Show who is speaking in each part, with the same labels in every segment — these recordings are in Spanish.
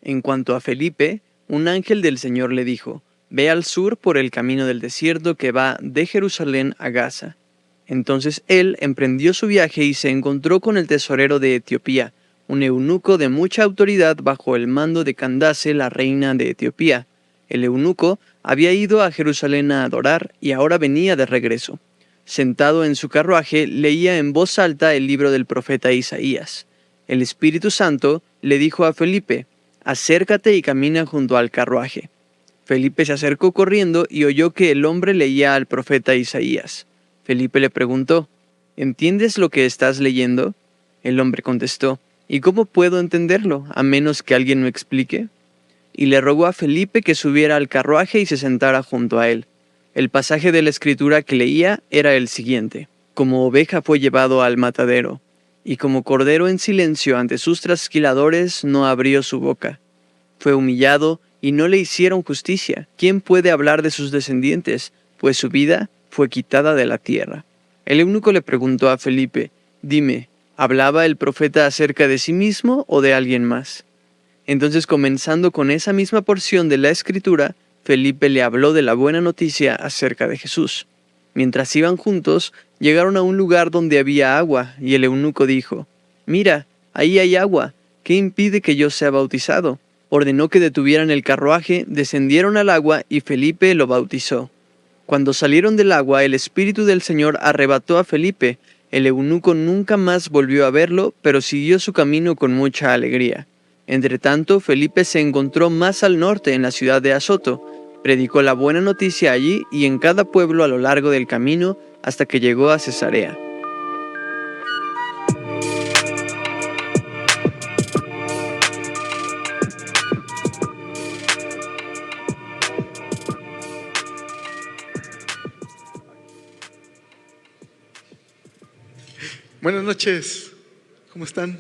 Speaker 1: En cuanto a Felipe, un ángel del Señor le dijo: «Ve al sur por el camino del desierto que va de Jerusalén a Gaza». Entonces él emprendió su viaje y se encontró con el tesorero de Etiopía, un eunuco de mucha autoridad bajo el mando de Candace, la reina de Etiopía. El eunuco había ido a Jerusalén a adorar y ahora venía de regreso. Sentado en su carruaje, leía en voz alta el libro del profeta Isaías. El Espíritu Santo le dijo a Felipe: «Acércate y camina junto al carruaje». Felipe se acercó corriendo y oyó que el hombre leía al profeta Isaías. Felipe le preguntó: «¿Entiendes lo que estás leyendo?». El hombre contestó: «¿Y cómo puedo entenderlo, a menos que alguien me explique?». Y le rogó a Felipe que subiera al carruaje y se sentara junto a él. El pasaje de la escritura que leía era el siguiente: «Como oveja fue llevado al matadero, y como cordero en silencio ante sus trasquiladores no abrió su boca. Fue humillado y no le hicieron justicia. ¿Quién puede hablar de sus descendientes? Pues su vida fue quitada de la tierra». El eunuco le preguntó a Felipe: «Dime, ¿hablaba el profeta acerca de sí mismo o de alguien más?». Entonces, comenzando con esa misma porción de la escritura, Felipe le habló de la buena noticia acerca de Jesús. Mientras iban juntos, llegaron a un lugar donde había agua, y el eunuco dijo: «Mira, ahí hay agua. ¿Qué impide que yo sea bautizado?». Ordenó que detuvieran el carruaje, descendieron al agua y Felipe lo bautizó. Cuando salieron del agua, el Espíritu del Señor arrebató a Felipe. El eunuco nunca más volvió a verlo, pero siguió su camino con mucha alegría. Entretanto, Felipe se encontró más al norte, en la ciudad de Azoto. Predicó la buena noticia allí y en cada pueblo a lo largo del camino, hasta que llegó a Cesarea.
Speaker 2: Buenas noches, ¿cómo están?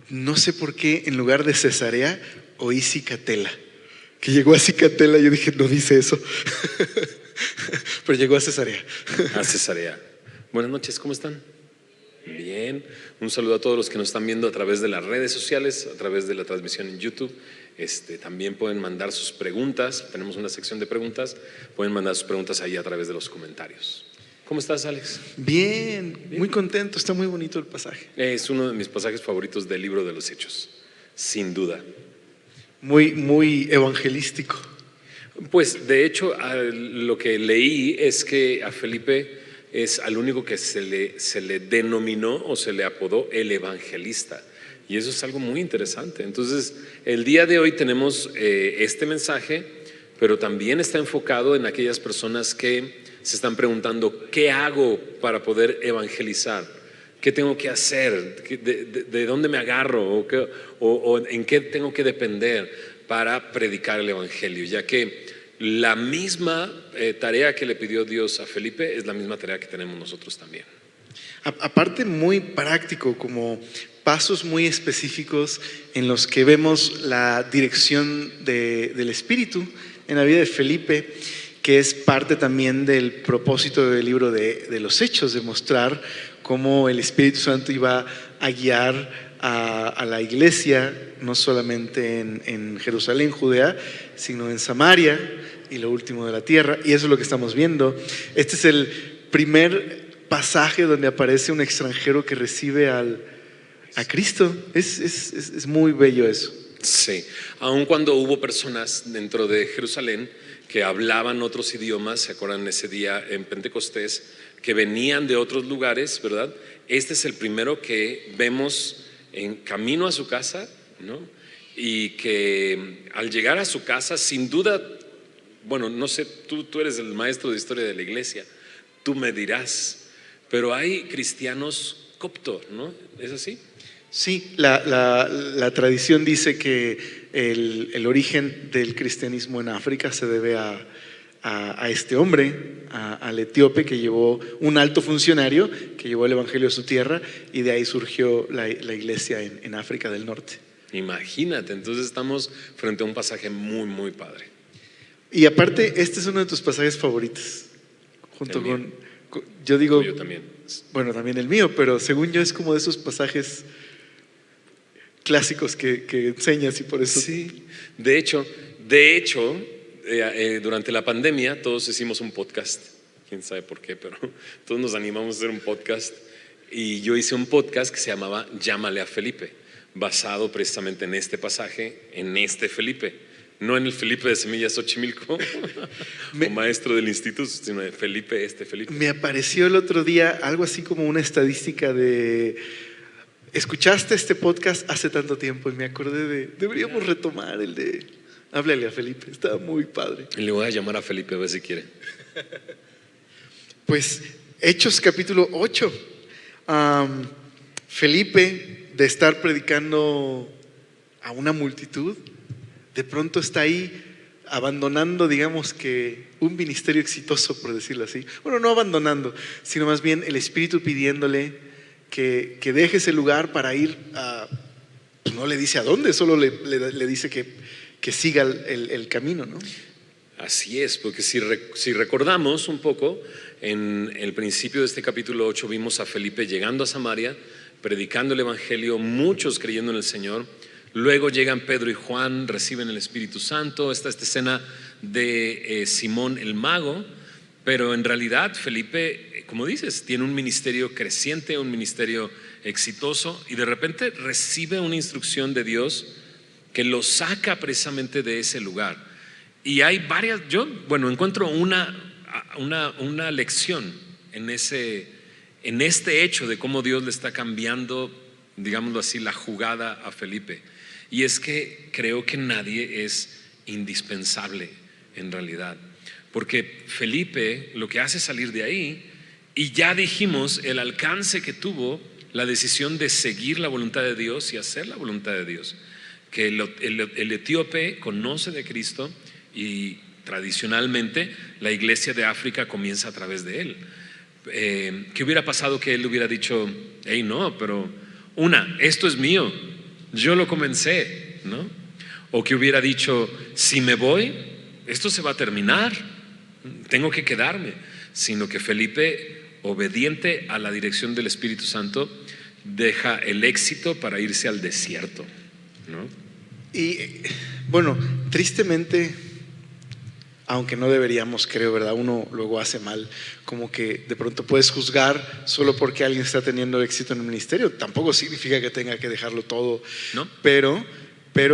Speaker 2: No sé por qué en lugar de Cesarea oí Cicatela. Que llegó a Cicatela, yo dije, no dice eso. Pero llegó a Cesarea.
Speaker 3: A Cesarea. Buenas noches, ¿cómo están? Bien. Un saludo a todos los que nos están viendo a través de las redes sociales, a través de la transmisión en YouTube. También pueden mandar sus preguntas. Tenemos una sección de preguntas. Pueden mandar sus preguntas ahí a través de los comentarios. ¿Cómo estás, Alex?
Speaker 2: Bien, muy contento, está muy bonito el pasaje.
Speaker 3: Es uno de mis pasajes favoritos del libro de los Hechos, sin duda.
Speaker 2: Muy evangelístico.
Speaker 3: Pues de hecho lo que leí es que a Felipe es al único que se le denominó o se le apodó el evangelista, y eso es algo muy interesante. Entonces el día de hoy tenemos este mensaje, pero también está enfocado en aquellas personas que se están preguntando: ¿qué hago para poder evangelizar? ¿Qué tengo que hacer? ¿De dónde me agarro? ¿O en qué tengo que depender para predicar el evangelio? Ya que la misma tarea que le pidió Dios a Felipe es la misma tarea que tenemos nosotros también.
Speaker 2: Aparte, muy práctico, como pasos muy específicos en los que vemos la dirección del Espíritu en la vida de Felipe, que es parte también del propósito del libro de los Hechos, de mostrar cómo el Espíritu Santo iba a guiar a la iglesia, no solamente en Jerusalén, Judea, sino en Samaria y lo último de la tierra. Y eso es lo que estamos viendo. Este es el primer pasaje donde aparece un extranjero que recibe a Cristo. Es muy bello eso.
Speaker 3: Sí, aun cuando hubo personas dentro de Jerusalén que hablaban otros idiomas, ¿se acuerdan ese día en Pentecostés? Que venían de otros lugares, ¿verdad? Este es el primero que vemos en camino a su casa, ¿no? Y que al llegar a su casa, sin duda, bueno, no sé, tú eres el maestro de historia de la iglesia, tú me dirás, pero hay cristianos coptos, ¿no? ¿Es así?
Speaker 2: Sí, la tradición dice que el origen del cristianismo en África se debe a este hombre, al etíope que llevó, un alto funcionario que llevó el evangelio a su tierra, y de ahí surgió la iglesia en África del Norte.
Speaker 3: Imagínate, entonces estamos frente a un pasaje muy, muy padre.
Speaker 2: Y aparte, este es uno de tus pasajes favoritos, junto con, yo digo,
Speaker 3: yo también.
Speaker 2: Bueno, también el mío, pero según yo es como de esos pasajes clásicos que enseñas y por eso.
Speaker 3: Sí, de hecho, durante la pandemia todos hicimos un podcast, quién sabe por qué, pero todos nos animamos a hacer un podcast y yo hice un podcast que se llamaba Llámale a Felipe, basado precisamente en este pasaje, en este Felipe, no en el Felipe de Semillas Xochimilco o maestro del instituto, sino de Felipe.
Speaker 2: Me apareció el otro día algo así como una estadística de: escuchaste este podcast hace tanto tiempo, y me acordé deberíamos retomar el de Háblale a Felipe, estaba muy padre.
Speaker 3: Le voy a llamar a Felipe a ver si quiere.
Speaker 2: Pues Hechos capítulo 8. Felipe, de estar predicando a una multitud, de pronto está ahí abandonando, digamos que un ministerio exitoso, por decirlo así. Bueno, no abandonando, sino más bien el Espíritu pidiéndole que deje ese lugar para ir a, pues no le dice a dónde, solo le dice que siga el camino, ¿no?
Speaker 3: Así es, porque si recordamos un poco, en el principio de este capítulo 8 vimos a Felipe llegando a Samaria, predicando el Evangelio, muchos creyendo en el Señor. Luego llegan Pedro y Juan, reciben el Espíritu Santo. Está esta escena de Simón el mago, pero en realidad Felipe, como dices, tiene un ministerio creciente, un ministerio exitoso, y de repente recibe una instrucción de Dios que lo saca precisamente de ese lugar. Y hay varias, yo encuentro una lección en este hecho de cómo Dios le está cambiando, digámoslo así, la jugada a Felipe. Y es que creo que nadie es indispensable en realidad, porque Felipe lo que hace es salir de ahí, y ya dijimos el alcance que tuvo la decisión de seguir la voluntad de Dios y hacer la voluntad de Dios, que el etíope conoce de Cristo, y tradicionalmente la iglesia de África comienza a través de él. ¿Qué hubiera pasado que él hubiera dicho: hey, no, pero esto es mío, yo lo comencé, ¿no? O que hubiera dicho: si me voy, esto se va a terminar, tengo que quedarme. Sino que Felipe, obediente a la dirección del Espíritu Santo, deja el éxito para irse al desierto, ¿no?
Speaker 2: Y bueno, tristemente, aunque no deberíamos, creo, ¿verdad? Uno luego hace mal, como que de pronto puedes juzgar solo porque alguien está teniendo éxito en el ministerio. Tampoco significa que tenga que dejarlo todo,
Speaker 3: ¿no?
Speaker 2: Pero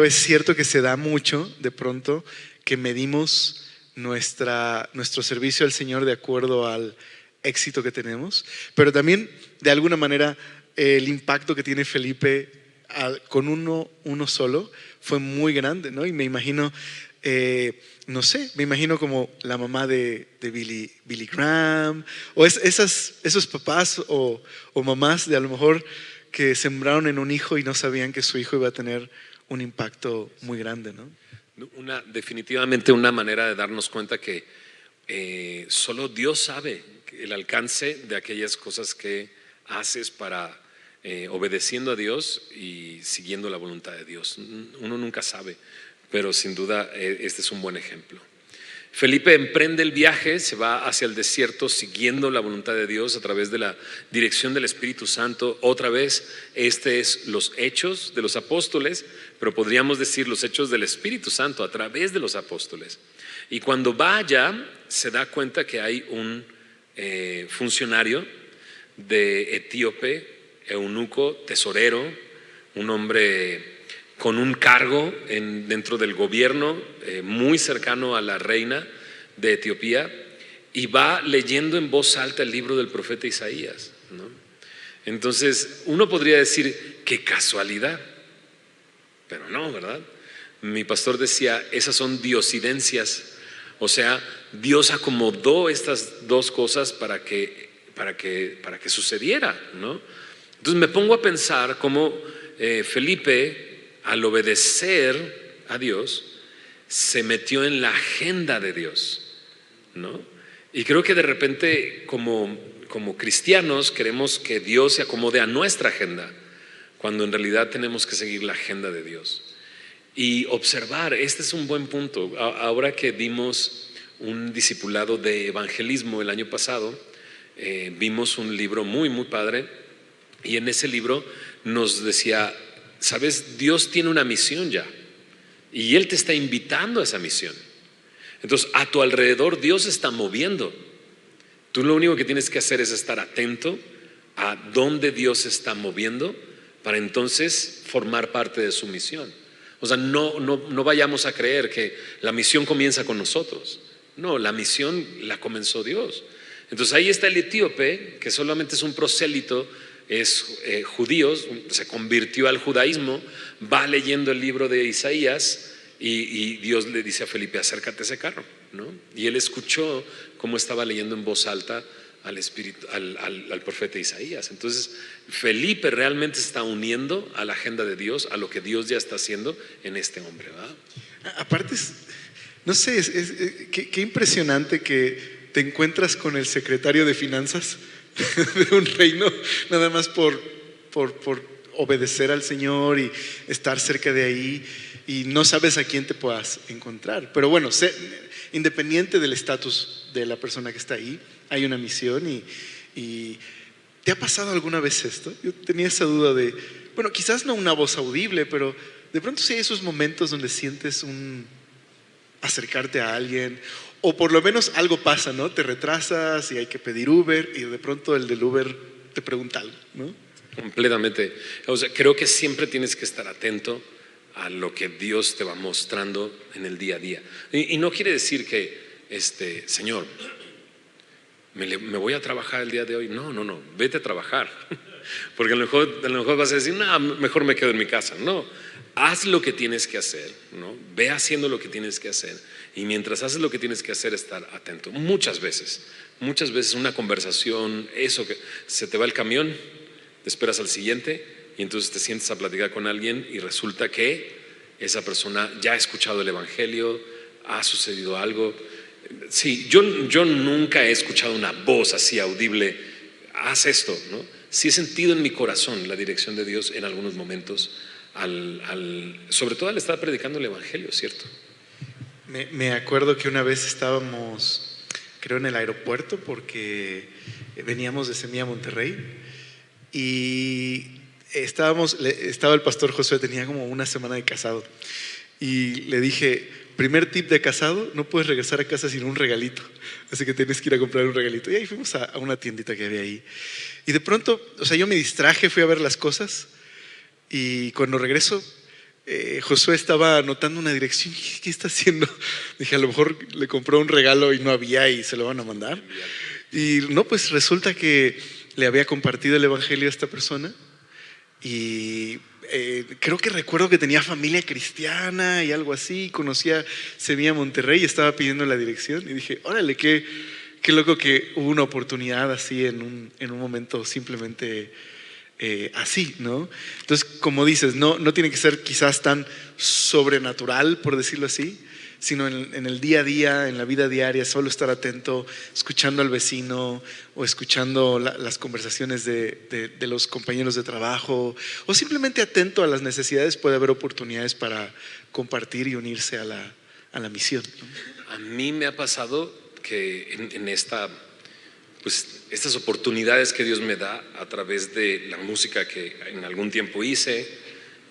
Speaker 2: es cierto que se da mucho de pronto que medimos nuestro servicio al Señor de acuerdo al éxito que tenemos, pero también de alguna manera el impacto que tiene Felipe con uno solo fue muy grande, ¿no? Y me imagino, no sé, me imagino como la mamá de Billy Graham, o esos papás o mamás de a lo mejor que sembraron en un hijo y no sabían que su hijo iba a tener un impacto muy grande, ¿no?
Speaker 3: Definitivamente una manera de darnos cuenta que solo Dios sabe el alcance de aquellas cosas que haces para obedeciendo a Dios y siguiendo la voluntad de Dios. Uno nunca sabe, pero sin duda este es un buen ejemplo. Felipe emprende el viaje, se va hacia el desierto siguiendo la voluntad de Dios a través de la dirección del Espíritu Santo. Otra vez, este es los hechos de los apóstoles, pero podríamos decir los hechos del Espíritu Santo a través de los apóstoles. Y cuando va allá, se da cuenta que hay un funcionario de etíope, eunuco, tesorero, un hombre con un cargo dentro del gobierno muy cercano a la reina de Etiopía, y va leyendo en voz alta el libro del profeta Isaías, ¿no? Entonces uno podría decir: qué casualidad, pero no, ¿verdad? Mi pastor decía: esas son diosidencias, o sea, Dios acomodó estas dos cosas para que sucediera, ¿no? Entonces me pongo a pensar cómo Felipe, al obedecer a Dios, se metió en la agenda de Dios, ¿no? Y creo que de repente como cristianos queremos que Dios se acomode a nuestra agenda, cuando en realidad tenemos que seguir la agenda de Dios. Y observar, este es un buen punto. Ahora que dimos un discipulado de evangelismo el año pasado, vimos un libro muy, muy padre, y en ese libro nos decía: sabes, Dios tiene una misión ya y Él te está invitando a esa misión. Entonces, a tu alrededor Dios está moviendo. Tú lo único que tienes que hacer es estar atento a dónde Dios se está moviendo para entonces formar parte de su misión. O sea, no vayamos a creer que la misión comienza con nosotros. No, la misión la comenzó Dios. Entonces ahí está el etíope, que solamente es un prosélito, es judío, se convirtió al judaísmo, va leyendo el libro de Isaías y Dios le dice a Felipe, acércate a ese carro, ¿no? Y él escuchó cómo estaba leyendo en voz alta al profeta Isaías. Entonces Felipe realmente está uniendo a la agenda de Dios, a lo que Dios ya está haciendo en este hombre, ¿verdad?
Speaker 2: Aparte, no sé, qué impresionante que te encuentras con el secretario de finanzas de un reino, nada más por obedecer al Señor y estar cerca de ahí, y no sabes a quién te puedas encontrar. Pero bueno, independiente del estatus de la persona que está ahí, hay una misión. Y ¿te ha pasado alguna vez esto? Yo tenía esa duda de, bueno, quizás no una voz audible, pero de pronto sí hay esos momentos donde sientes acercarte a alguien, o por lo menos algo pasa, ¿no? Te retrasas y hay que pedir Uber y de pronto el del Uber te pregunta algo, ¿no?
Speaker 3: Completamente. O sea, creo que siempre tienes que estar atento a lo que Dios te va mostrando en el día a día. Y no quiere decir que, Señor, me voy a trabajar el día de hoy. No, vete a trabajar. Porque a lo mejor vas a decir, no, mejor me quedo en mi casa. No, haz lo que tienes que hacer, ¿no? Ve haciendo lo que tienes que hacer. Y mientras haces lo que tienes que hacer, estar atento. Muchas veces una conversación, eso que se te va el camión, te esperas al siguiente y entonces te sientes a platicar con alguien y resulta que esa persona ya ha escuchado el evangelio, ha sucedido algo. Sí, yo nunca he escuchado una voz así audible, haz esto, ¿no? Sí he sentido en mi corazón la dirección de Dios en algunos momentos, sobre todo al estar predicando el evangelio, ¿cierto?
Speaker 2: Me acuerdo que una vez estábamos, creo, en el aeropuerto porque veníamos de Semilla Monterrey y estaba el pastor Josué, tenía como una semana de casado, y le dije, primer tip de casado, no puedes regresar a casa sin un regalito, así que tienes que ir a comprar un regalito. Y ahí fuimos a una tiendita que había ahí, y de pronto, o sea, yo me distraje, fui a ver las cosas, y cuando regreso, Josué estaba anotando una dirección. ¿Qué está haciendo? Dije, a lo mejor le compró un regalo y no había y se lo van a mandar. Y no, pues resulta que le había compartido el evangelio a esta persona y creo que recuerdo que tenía familia cristiana y algo así, conocía Semilla Monterrey y estaba pidiendo la dirección y dije, órale, qué loco que hubo una oportunidad así en un momento simplemente así, ¿no? Entonces, como dices, no tiene que ser quizás tan sobrenatural, por decirlo así, sino en el día a día, en la vida diaria, solo estar atento, escuchando al vecino o escuchando las conversaciones de los compañeros de trabajo, o simplemente atento a las necesidades. Puede haber oportunidades para compartir y unirse a la misión, ¿no?
Speaker 3: A mí me ha pasado que en estas oportunidades que Dios me da a través de la música que en algún tiempo hice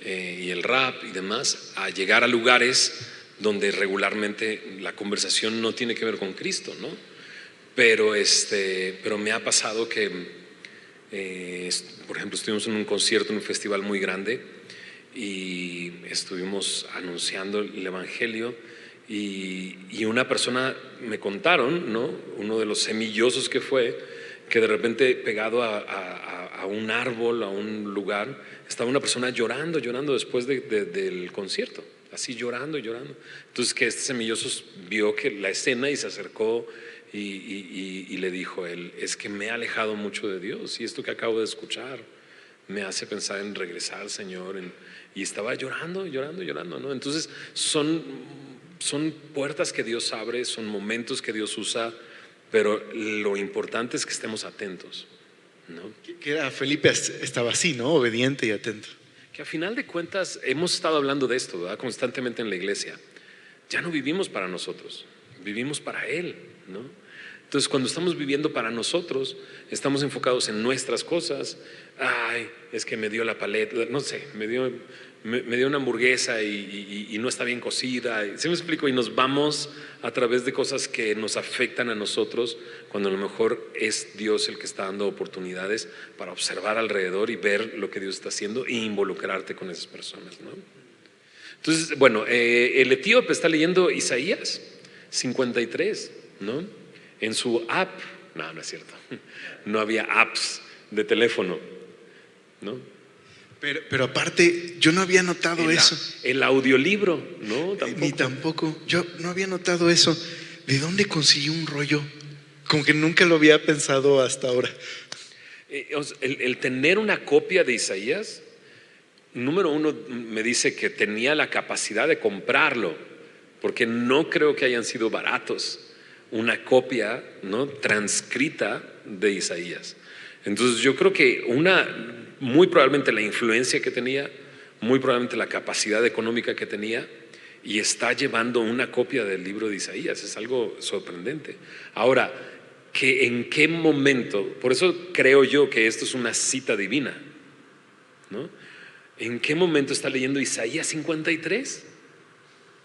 Speaker 3: y el rap y demás, a llegar a lugares donde regularmente la conversación no tiene que ver con Cristo, ¿no? Pero me ha pasado que, por ejemplo, estuvimos en un concierto en un festival muy grande y estuvimos anunciando el evangelio y una persona me contaron, ¿no? Uno de los semillosos que fue, que de repente pegado a un árbol, a un lugar, estaba una persona llorando después del concierto, así llorando. Entonces que este semilloso vio que la escena y se acercó y le dijo él, es que me he alejado mucho de Dios y esto que acabo de escuchar me hace pensar en regresar al Señor, y estaba llorando, ¿no? Entonces son puertas que Dios abre, son momentos que Dios usa, pero lo importante es que estemos atentos, ¿no?
Speaker 2: Que era Felipe estaba así, ¿no? Obediente y atento.
Speaker 3: Que a final de cuentas hemos estado hablando de esto, ¿verdad? Constantemente en la iglesia. Ya no vivimos para nosotros, vivimos para Él, ¿no? Entonces, cuando estamos viviendo para nosotros, estamos enfocados en nuestras cosas. Ay, es que me dio la paleta, no sé, me dio una hamburguesa y no está bien cocida. ¿Sí me explico? Y nos vamos a través de cosas que nos afectan a nosotros, cuando a lo mejor es Dios el que está dando oportunidades para observar alrededor y ver lo que Dios está haciendo e involucrarte con esas personas, ¿no? Entonces, bueno, el etíope está leyendo Isaías 53, ¿no? En su app. No, no es cierto. No había apps de teléfono, ¿no?
Speaker 2: Pero aparte, yo no había notado eso.
Speaker 3: El audiolibro, ¿no?
Speaker 2: Ni tampoco. Yo no había notado eso. ¿De dónde conseguí un rollo? Como que nunca lo había pensado hasta ahora.
Speaker 3: El tener una copia de Isaías, número uno, me dice que tenía la capacidad de comprarlo, porque no creo que hayan sido baratos. Una copia, ¿no?, transcrita de Isaías. Entonces yo creo que muy probablemente la influencia que tenía, muy probablemente la capacidad económica que tenía, y está llevando una copia del libro de Isaías. Es algo sorprendente. Ahora, que en qué momento, por eso creo yo que esto es una cita divina, ¿no? ¿En qué momento está leyendo Isaías 53?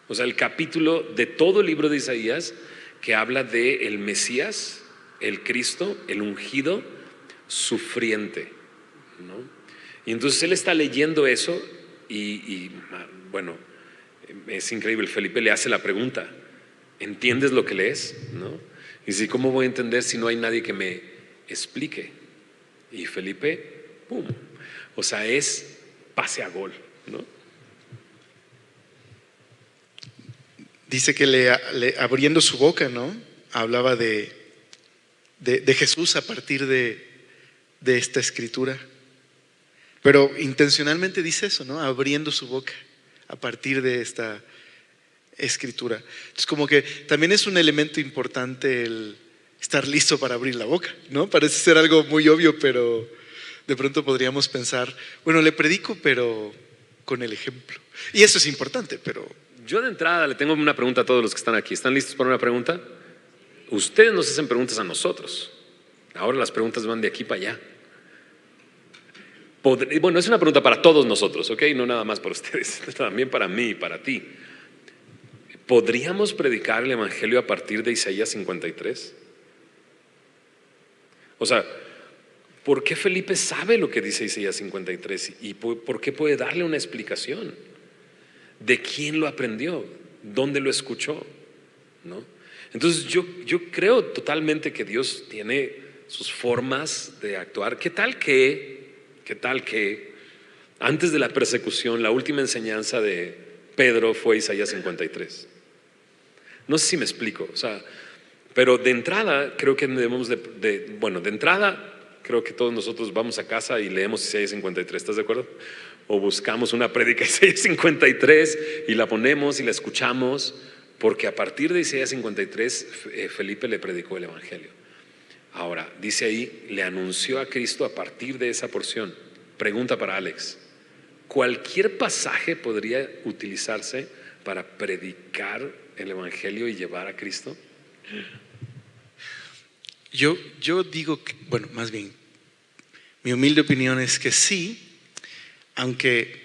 Speaker 3: O sea, el capítulo de todo el libro de Isaías que habla de el Mesías, el Cristo, el ungido, sufriente, ¿no? Y entonces él está leyendo eso y bueno, es increíble. Felipe le hace la pregunta: ¿entiendes lo que lees? ¿No? Y dice: ¿cómo voy a entender si no hay nadie que me explique? Y Felipe, ¡pum! O sea, es pase a gol, ¿no?
Speaker 2: Dice que abriendo su boca, ¿no?, hablaba de Jesús a partir de esta escritura. Pero intencionalmente dice eso, ¿no? Abriendo su boca a partir de esta escritura. Entonces, como que también es un elemento importante el estar listo para abrir la boca, ¿no? Parece ser algo muy obvio, pero de pronto podríamos pensar, bueno, le predico, pero con el ejemplo. Y eso es importante, pero...
Speaker 3: Yo de entrada le tengo una pregunta a todos los que están aquí. ¿Están listos para una pregunta? Ustedes nos hacen preguntas a nosotros. Ahora las preguntas van de aquí para allá. Bueno, es una pregunta para todos nosotros, ¿ok? No nada más para ustedes, también para mí y para ti. ¿Podríamos predicar el evangelio a partir de Isaías 53? O sea, ¿por qué Felipe sabe lo que dice Isaías 53? ¿Y por qué puede darle una explicación? ¿De quién lo aprendió? ¿Dónde lo escuchó? ¿No? Entonces yo creo totalmente que Dios tiene sus formas de actuar. ¿Qué tal que antes de la persecución la última enseñanza de Pedro fue Isaías 53? No sé si me explico, o sea, pero de entrada creo que debemos de entrada creo que todos nosotros vamos a casa y leemos Isaías 53, ¿estás de acuerdo? O buscamos una prédica de Isaías 53 y la ponemos y la escuchamos, porque a partir de Isaías 53 Felipe le predicó el evangelio. Ahora, dice ahí, le anunció a Cristo a partir de esa porción. Pregunta para Alex: ¿cualquier pasaje podría utilizarse para predicar el evangelio y llevar a Cristo?
Speaker 2: Yo digo que, bueno, más bien, mi humilde opinión es que sí, aunque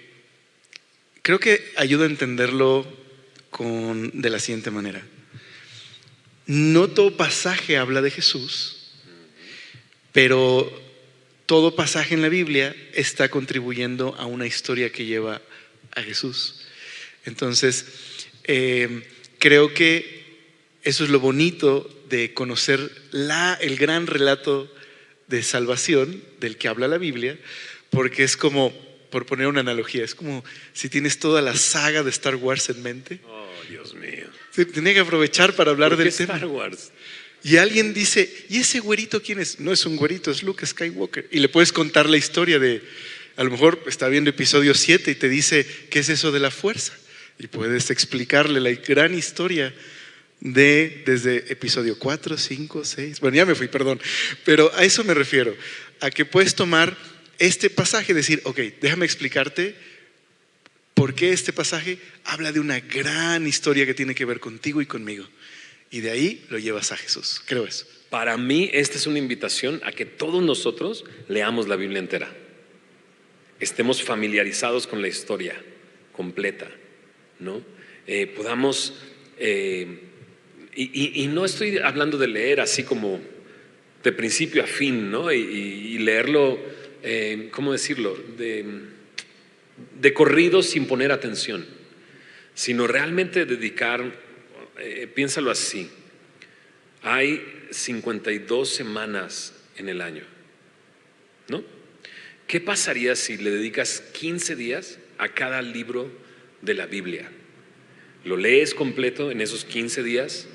Speaker 2: creo que ayuda a entenderlo de la siguiente manera. No todo pasaje habla de Jesús, pero todo pasaje en la Biblia está contribuyendo a una historia que lleva a Jesús. Entonces, creo que eso es lo bonito de conocer el gran relato de salvación del que habla la Biblia, porque es como, por poner una analogía, es como si tienes toda la saga de Star Wars en mente.
Speaker 3: Oh, Dios mío.
Speaker 2: Sí, tenía que aprovechar para hablar del tema.
Speaker 3: Star Wars?
Speaker 2: Y alguien dice: ¿y ese güerito quién es? No es un güerito, es Luke Skywalker. Y le puedes contar la historia a lo mejor está viendo episodio 7 y te dice: ¿qué es eso de la fuerza? Y puedes explicarle la gran historia desde episodio 4, 5, 6. Bueno, ya me fui, perdón. Pero a eso me refiero, a que puedes tomar este pasaje y decir: ok, déjame explicarte por qué este pasaje habla de una gran historia que tiene que ver contigo y conmigo. Y de ahí lo llevas a Jesús. Creo eso.
Speaker 3: para mí esta es una invitación a que todos nosotros leamos la Biblia entera. Estemos familiarizados con la historia completa, ¿no? Podamos, y no estoy hablando de leer así como de principio a fin, ¿no? Y leerlo, ¿cómo decirlo? De corrido sin poner atención, sino realmente dedicar, piénsalo así, hay 52 semanas en el año, ¿no? ¿Qué pasaría si le dedicas 15 días a cada libro de la Biblia? Lo lees completo en esos 15 días,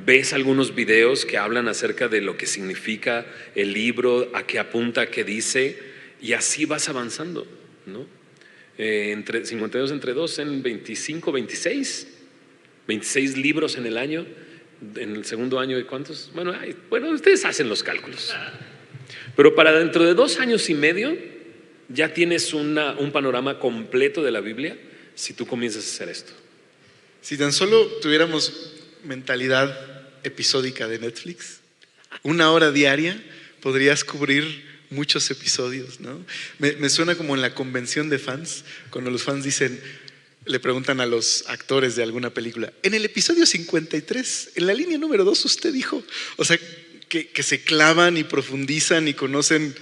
Speaker 3: ves algunos videos que hablan acerca de lo que significa el libro, a qué apunta, qué dice, y así vas avanzando, ¿no? Entre 52 entre 2 en 25, 26 libros en el año. En el segundo año, ¿de cuántos? Bueno, ustedes hacen los cálculos. Pero para dentro de 2 años y medio ya tienes un panorama completo de la Biblia si tú comienzas a hacer esto.
Speaker 2: Si tan solo tuviéramos mentalidad episódica de Netflix, 1 hora diaria, podrías cubrir muchos episodios, ¿no? Me suena como en la convención de fans, cuando los fans dicen, le preguntan a los actores de alguna película, en el episodio 53, en la línea número 2 usted dijo, o sea, que se clavan y profundizan y conocen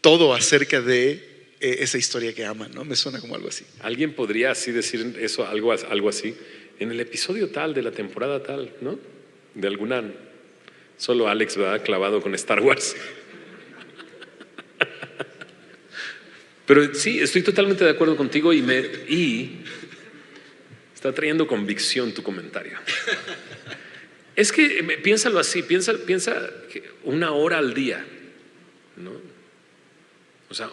Speaker 2: todo acerca de esa historia que aman, ¿no? Me suena como algo así.
Speaker 3: Alguien podría así decir eso, algo así, en el episodio tal de la temporada tal, ¿no? De alguna, solo Alex, ¿verdad? Clavado con Star Wars. Pero sí, estoy totalmente de acuerdo contigo y está trayendo convicción tu comentario. Es que piénsalo así, piensa que 1 hora al día, ¿no? O sea,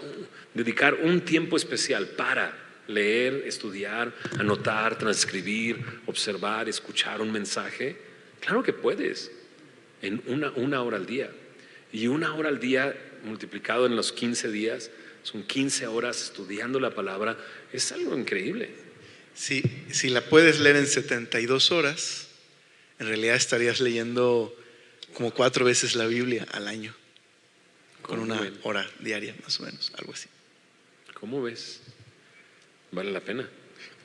Speaker 3: dedicar un tiempo especial para leer, estudiar, anotar, transcribir, observar, escuchar un mensaje. Claro que puedes, en una hora al día. Y 1 hora al día multiplicado en los 15 días, son 15 horas estudiando la palabra, es algo increíble.
Speaker 2: Sí, si la puedes leer en 72 horas, en realidad estarías leyendo como 4 veces la Biblia al año, con 1 hora diaria más o menos, algo así.
Speaker 3: ¿Cómo ves? ¿Vale la pena?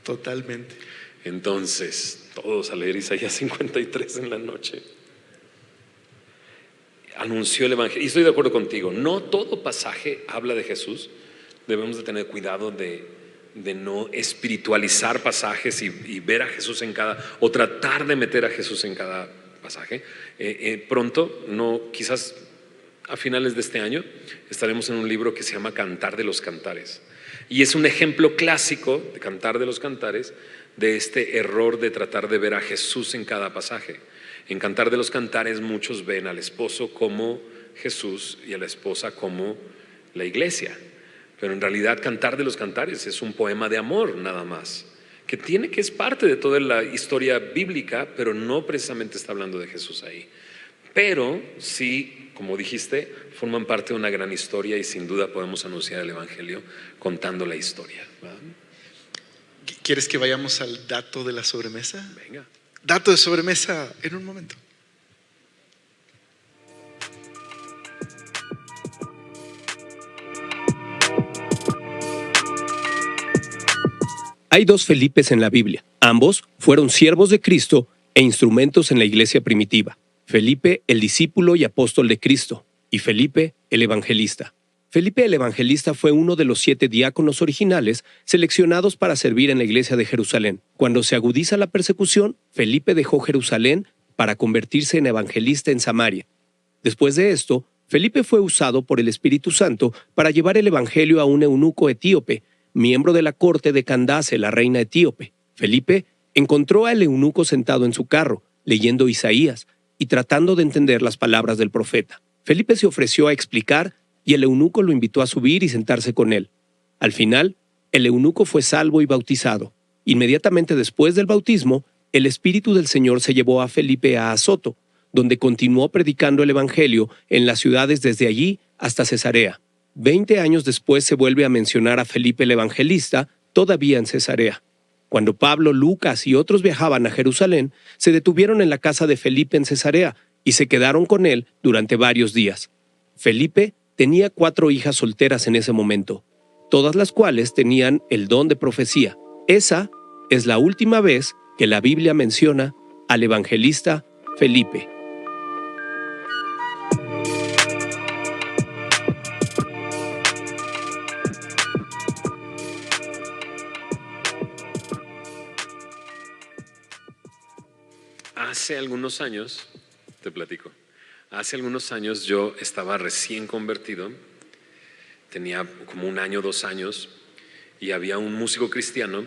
Speaker 2: Totalmente.
Speaker 3: Entonces, todos a leer Isaías 53 en la noche. Anunció el evangelio, y estoy de acuerdo contigo, no todo pasaje habla de Jesús. Debemos de tener cuidado de no espiritualizar pasajes y ver a Jesús en cada, o tratar de meter a Jesús en cada pasaje. Pronto, quizás a finales de este año, estaremos en un libro que se llama Cantar de los Cantares, y es un ejemplo clásico de Cantar de los Cantares de este error de tratar de ver a Jesús en cada pasaje. En Cantar de los Cantares muchos ven al esposo como Jesús y a la esposa como la iglesia, pero en realidad Cantar de los Cantares es un poema de amor nada más, que es parte de toda la historia bíblica, pero no precisamente está hablando de Jesús ahí. Pero sí, como dijiste, forman parte de una gran historia y sin duda podemos anunciar el evangelio contando la historia, ¿verdad?
Speaker 2: ¿Quieres que vayamos al dato de la sobremesa?
Speaker 3: Venga.
Speaker 2: Dato de sobremesa en un momento.
Speaker 4: Hay 2 Felipes en la Biblia. Ambos fueron siervos de Cristo e instrumentos en la iglesia primitiva. Felipe, el discípulo y apóstol de Cristo, y Felipe, el evangelista. Felipe el evangelista fue uno de los 7 diáconos originales seleccionados para servir en la iglesia de Jerusalén. Cuando se agudiza la persecución, Felipe dejó Jerusalén para convertirse en evangelista en Samaria. Después de esto, Felipe fue usado por el Espíritu Santo para llevar el evangelio a un eunuco etíope, miembro de la corte de Candace, la reina etíope. Felipe encontró al eunuco sentado en su carro, leyendo Isaías y tratando de entender las palabras del profeta. Felipe se ofreció a explicar y el eunuco lo invitó a subir y sentarse con él. Al final, el eunuco fue salvo y bautizado. Inmediatamente después del bautismo, el Espíritu del Señor se llevó a Felipe a Azoto, donde continuó predicando el evangelio en las ciudades desde allí hasta Cesarea. 20 años después se vuelve a mencionar a Felipe el evangelista, todavía en Cesarea. Cuando Pablo, Lucas y otros viajaban a Jerusalén, se detuvieron en la casa de Felipe en Cesarea y se quedaron con él durante varios días. Felipe tenía 4 hijas solteras en ese momento, todas las cuales tenían el don de profecía. Esa es la última vez que la Biblia menciona al evangelista Felipe.
Speaker 3: Hace algunos años, te platico, hace algunos años yo estaba recién convertido, tenía como 1 año, 2 años, y había un músico cristiano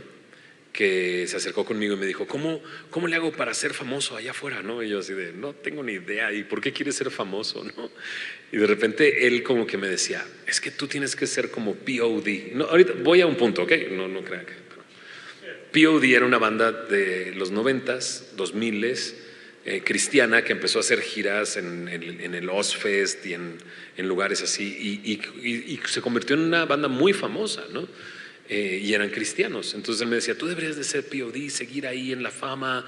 Speaker 3: que se acercó conmigo y me dijo, ¿cómo le hago para ser famoso allá afuera? ¿No? Y yo así de, no tengo ni idea, ¿y por qué quieres ser famoso? ¿No? Y de repente él como que me decía, es que tú tienes que ser como P.O.D. No, ahorita voy a un punto, ¿ok? No crean que... P.O.D. era una banda de los 90s, 2000s, cristiana, que empezó a hacer giras en el Ozfest y en lugares así, y se convirtió en una banda muy famosa, ¿no? Y eran cristianos. Entonces él me decía, tú deberías de ser P.O.D., seguir ahí en la fama,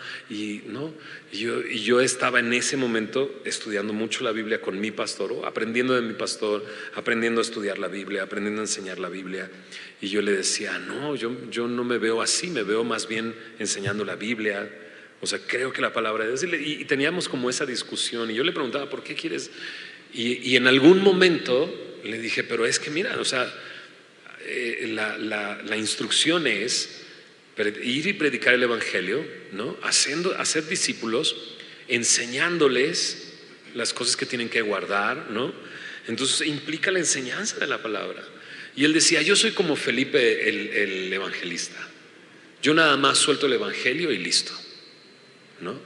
Speaker 3: ¿no? Y yo estaba en ese momento estudiando mucho la Biblia con mi pastor, o aprendiendo de mi pastor, aprendiendo a estudiar la Biblia, aprendiendo a enseñar la Biblia. Y yo le decía, no, yo no me veo así, me veo más bien enseñando la Biblia. O sea, creo que la palabra de Dios. Y teníamos como esa discusión. Y yo le preguntaba, ¿por qué quieres? Y en algún momento le dije, pero es que mira, o sea, la instrucción es ir y predicar el evangelio, ¿no? Hacer discípulos, enseñándoles las cosas que tienen que guardar, ¿no? Entonces implica la enseñanza de la palabra. Y él decía, yo soy como Felipe el evangelista, yo nada más suelto el evangelio y listo, ¿no?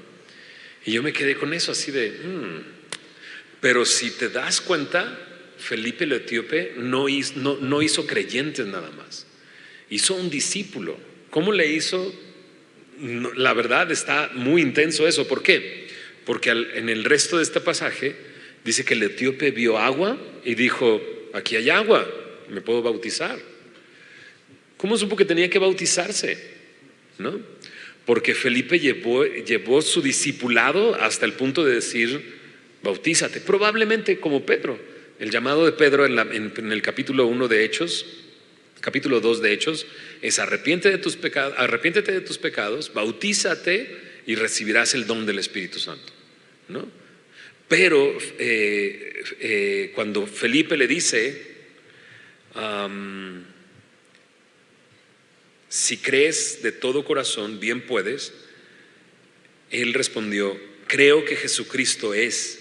Speaker 3: Y yo me quedé con eso así de pero si te das cuenta, Felipe el etíope no hizo creyentes nada más, hizo un discípulo. ¿Cómo le hizo? La verdad está muy intenso eso. ¿Por qué? Porque en el resto de este pasaje dice que el etíope vio agua y dijo, aquí hay agua, me puedo bautizar. ¿Cómo supo que tenía que bautizarse? ¿No? Porque Felipe llevó su discipulado hasta el punto de decir, bautízate. Probablemente como Pedro. El llamado de Pedro en el capítulo 1 de Hechos, capítulo 2 de Hechos, es arrepiéntete de tus pecados, bautízate y recibirás el don del Espíritu Santo, ¿no? Pero cuando Felipe le dice, si crees de todo corazón, bien puedes, él respondió, creo que Jesucristo es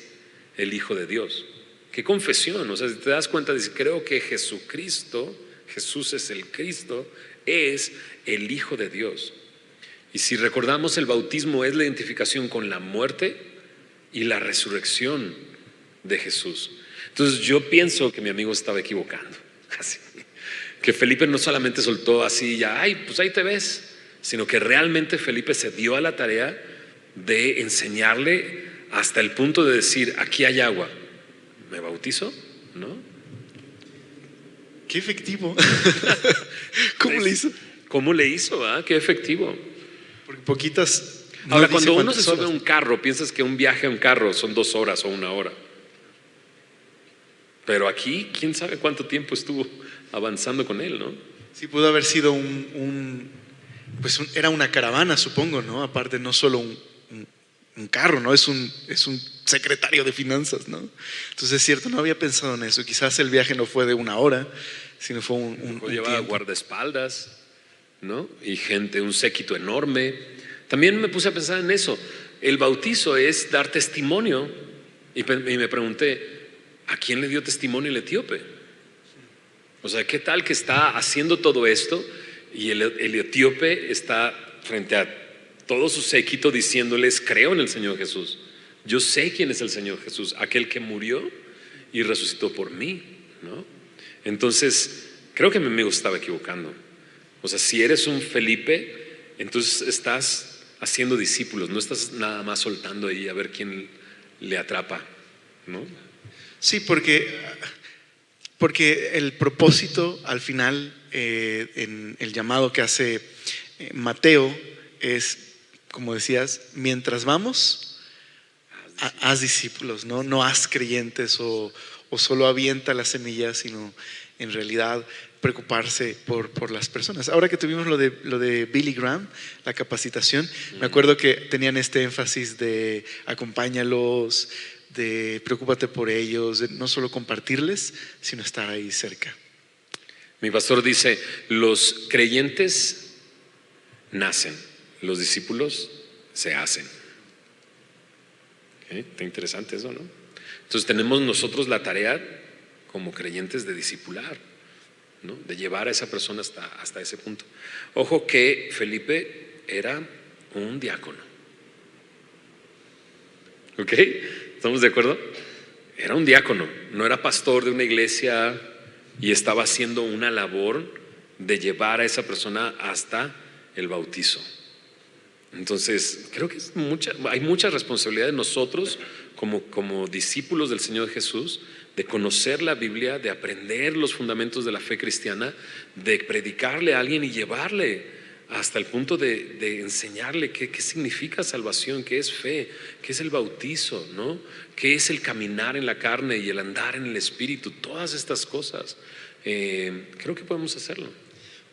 Speaker 3: el Hijo de Dios. Qué confesión, o sea, si te das cuenta, dice, creo que Jesucristo, Jesús es el Cristo, es el Hijo de Dios. Y si recordamos, el bautismo es la identificación con la muerte y la resurrección de Jesús. Entonces yo pienso que mi amigo estaba equivocando, así, que Felipe no solamente soltó así ya, ay, pues ahí te ves, sino que realmente Felipe se dio a la tarea de enseñarle hasta el punto de decir, aquí hay agua, ¿me bautizo? ¿No?
Speaker 2: Qué efectivo. ¿Cómo le hizo?
Speaker 3: ¿Cómo le hizo? Qué efectivo.
Speaker 2: Porque poquitas.
Speaker 3: Ahora, cuando uno se sube a un carro, piensas que un viaje a un carro son 2 horas o 1 hora. Pero aquí, quién sabe cuánto tiempo estuvo avanzando con él, ¿no?
Speaker 2: Sí, pudo haber sido era una caravana, supongo, ¿no? Aparte, no solo un carro, ¿no? Es un secretario de finanzas, ¿no? Entonces es cierto, no había pensado en eso. Quizás el viaje no fue de 1 hora, sino fue un
Speaker 3: llevaba
Speaker 2: tiempo.
Speaker 3: Guardaespaldas, ¿no? Y gente, un séquito enorme. También me puse a pensar en eso. El bautizo es dar testimonio. Y me pregunté, ¿a quién le dio testimonio el etíope? O sea, ¿qué tal que está haciendo todo esto y el etíope está frente a todo su séquito diciéndoles, creo en el Señor Jesús, yo sé quién es el Señor Jesús, aquel que murió y resucitó por mí, ¿no? Entonces creo que mi amigo estaba equivocando. O sea, si eres un Felipe, entonces estás haciendo discípulos, no estás nada más soltando ahí a ver quién le atrapa, ¿no?
Speaker 2: Sí, porque el propósito al final en el llamado que hace Mateo es, como decías, mientras vamos, haz discípulos, ¿no? No haz creyentes o solo avienta las semillas, sino en realidad preocuparse por las personas. Ahora que tuvimos lo de Billy Graham, la capacitación, me acuerdo que tenían este énfasis de acompáñalos, de preocúpate por ellos, de no solo compartirles, sino estar ahí cerca.
Speaker 3: Mi pastor dice, los creyentes nacen, los discípulos se hacen. ¿Okay? Está interesante eso, ¿no? Entonces tenemos nosotros la tarea como creyentes de discipular, ¿no? De llevar a esa persona hasta ese punto. Ojo que Felipe era un diácono. ¿Ok? ¿Estamos de acuerdo? Era un diácono, no era pastor de una iglesia y estaba haciendo una labor de llevar a esa persona hasta el bautizo. Entonces, creo que hay mucha responsabilidad de nosotros como discípulos del Señor Jesús, de conocer la Biblia, de aprender los fundamentos de la fe cristiana, de predicarle a alguien y llevarle hasta el punto de enseñarle qué significa salvación, qué es fe, qué es el bautizo, ¿no? Qué es el caminar en la carne y el andar en el Espíritu, todas estas cosas. Creo que podemos hacerlo.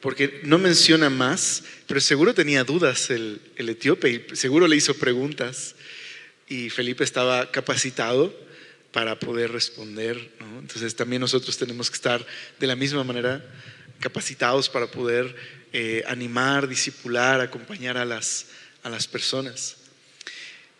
Speaker 2: Porque no menciona más, pero seguro tenía dudas el etíope y seguro le hizo preguntas y Felipe estaba capacitado para poder responder, ¿no? Entonces también nosotros tenemos que estar de la misma manera capacitados para poder animar, discipular, acompañar a las personas.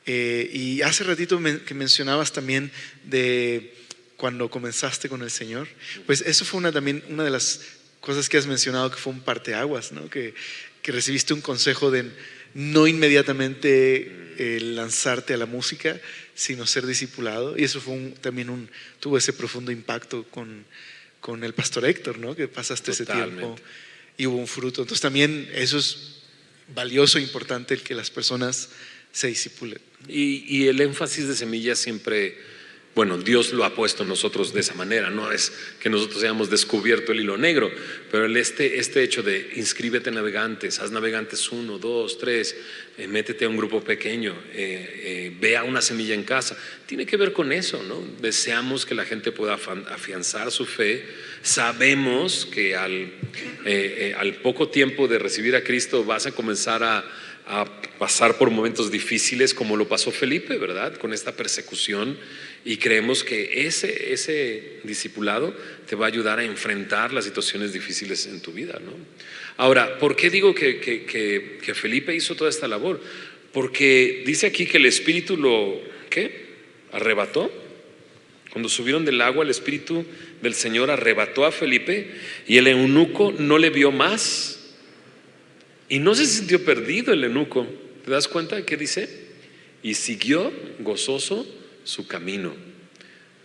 Speaker 2: Y hace ratito que mencionabas también de cuando comenzaste con el Señor, pues eso fue también una de las cosas que has mencionado que fue un parteaguas, ¿no? Que recibiste un consejo de no inmediatamente lanzarte a la música, sino ser discipulado, y eso fue tuvo ese profundo impacto con el pastor Héctor, ¿no? Que pasaste
Speaker 3: Totalmente.
Speaker 2: ese tiempo y hubo un fruto. Entonces también eso es valioso e importante, el que las personas se discipulen.
Speaker 3: Y el énfasis de semillas siempre, bueno, Dios lo ha puesto en nosotros de esa manera. No es que nosotros hayamos descubierto el hilo negro, pero este hecho de inscríbete en Navegantes, haz Navegantes 1, 2, 3, métete a un grupo pequeño, vea una semilla en casa, tiene que ver con eso, ¿no? Deseamos que la gente pueda afianzar su fe. Sabemos que al poco tiempo de recibir a Cristo vas a comenzar a pasar por momentos difíciles, como lo pasó Felipe, ¿verdad? Con esta persecución, y creemos que ese discipulado te va a ayudar a enfrentar las situaciones difíciles en tu vida, ¿no? Ahora, ¿por qué digo que Felipe hizo toda esta labor? Porque dice aquí que el Espíritu arrebató. Cuando subieron del agua, el Espíritu del Señor arrebató a Felipe y el eunuco no le vio más. Y no se sintió perdido el eunuco. ¿Te das cuenta qué dice? Y siguió gozoso su camino,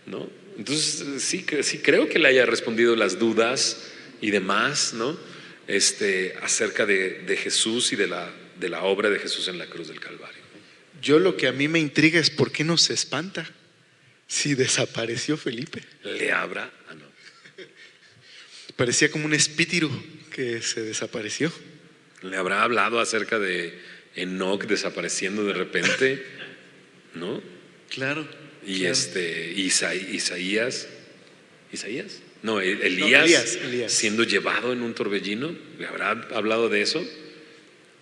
Speaker 3: ¿no? Entonces sí creo que le haya respondido las dudas y demás, ¿no? Acerca de Jesús y de la obra de Jesús en la cruz del Calvario.
Speaker 2: Yo lo que a mí me intriga es por qué no se espanta si desapareció Felipe.
Speaker 3: No.
Speaker 2: Parecía como un espíritu que se desapareció.
Speaker 3: ¿Le habrá hablado acerca de Enoc desapareciendo de repente? ¿No?
Speaker 2: Claro.
Speaker 3: Y
Speaker 2: claro.
Speaker 3: Isaías. No,
Speaker 2: Elías
Speaker 3: siendo llevado en un torbellino. ¿Le habrá hablado de eso?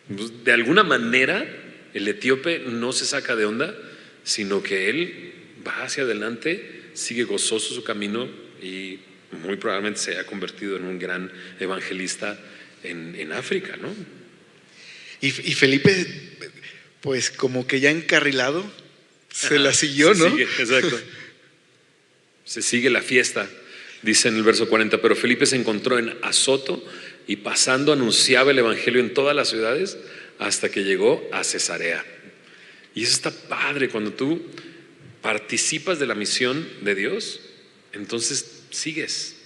Speaker 3: Pues, de alguna manera el etíope no se saca de onda, sino que él va hacia adelante, sigue gozoso su camino y muy probablemente se haya convertido en un gran evangelista en África, ¿no?
Speaker 2: Y Felipe, pues como que ya encarrilado, se la siguió, ¿no?
Speaker 3: Sigue, exacto. Se sigue la fiesta, dice en el verso 40, pero Felipe se encontró en Azoto y pasando anunciaba el evangelio en todas las ciudades hasta que llegó a Cesarea. Y eso está padre, cuando tú participas de la misión de Dios, entonces sigues.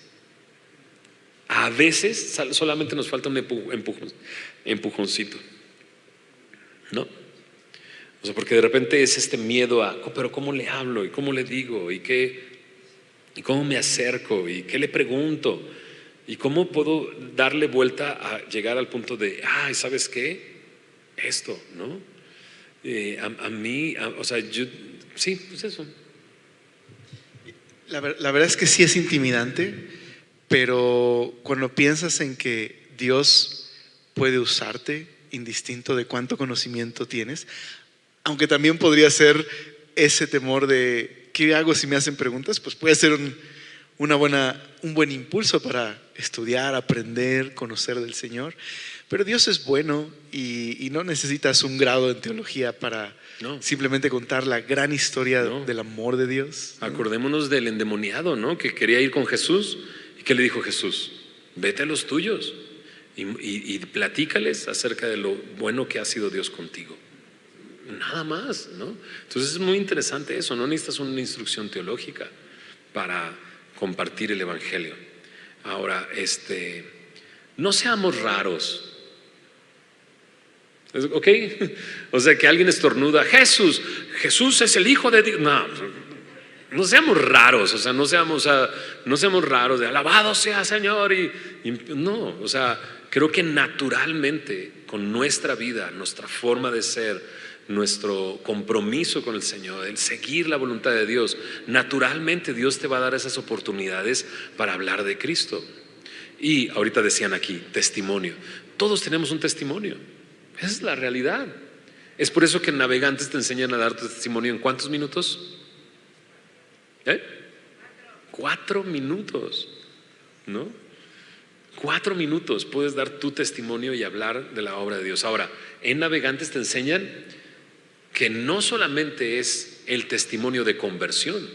Speaker 3: A veces solamente nos falta un empujoncito, ¿no? O sea, porque de repente es este miedo a, pero ¿cómo le hablo? ¿Y cómo le digo? ¿Y cómo me acerco? ¿Y qué le pregunto? ¿Y cómo puedo darle vuelta a llegar al punto de, ¿sabes qué? Esto, ¿no? A mí, o sea, yo, sí, pues eso.
Speaker 2: La verdad es que sí es intimidante, pero cuando piensas en que Dios puede usarte, indistinto de cuánto conocimiento tienes, aunque también podría ser ese temor de ¿qué hago si me hacen preguntas? Pues puede ser un buen impulso para estudiar, aprender, conocer del Señor. Pero Dios es bueno y no necesitas un grado en teología para
Speaker 3: No.
Speaker 2: simplemente contar la gran historia
Speaker 3: No.
Speaker 2: del amor de Dios, ¿no?
Speaker 3: Acordémonos del endemoniado, ¿no? Que quería ir con Jesús. ¿Y qué le dijo Jesús? Vete a los tuyos y platícales acerca de lo bueno que ha sido Dios contigo. Nada más, ¿no? Entonces es muy interesante eso. No necesitas una instrucción teológica para compartir el evangelio. Ahora, no seamos raros. ¿Ok? O sea, que alguien estornuda, Jesús es el Hijo de Dios. No seamos raros, o sea, no seamos raros de alabado sea Señor no, o sea, creo que naturalmente con nuestra vida, nuestra forma de ser, nuestro compromiso con el Señor, el seguir la voluntad de Dios, naturalmente Dios te va a dar esas oportunidades para hablar de Cristo. Y ahorita decían aquí, testimonio. Todos tenemos un testimonio. Esa es la realidad. Es por eso que en Navegantes te enseñan a dar tu testimonio en ¿cuántos minutos? 4 minutos, ¿no? 4 minutos puedes dar tu testimonio y hablar de la obra de Dios. Ahora, en Navegantes te enseñan que no solamente es el testimonio de conversión,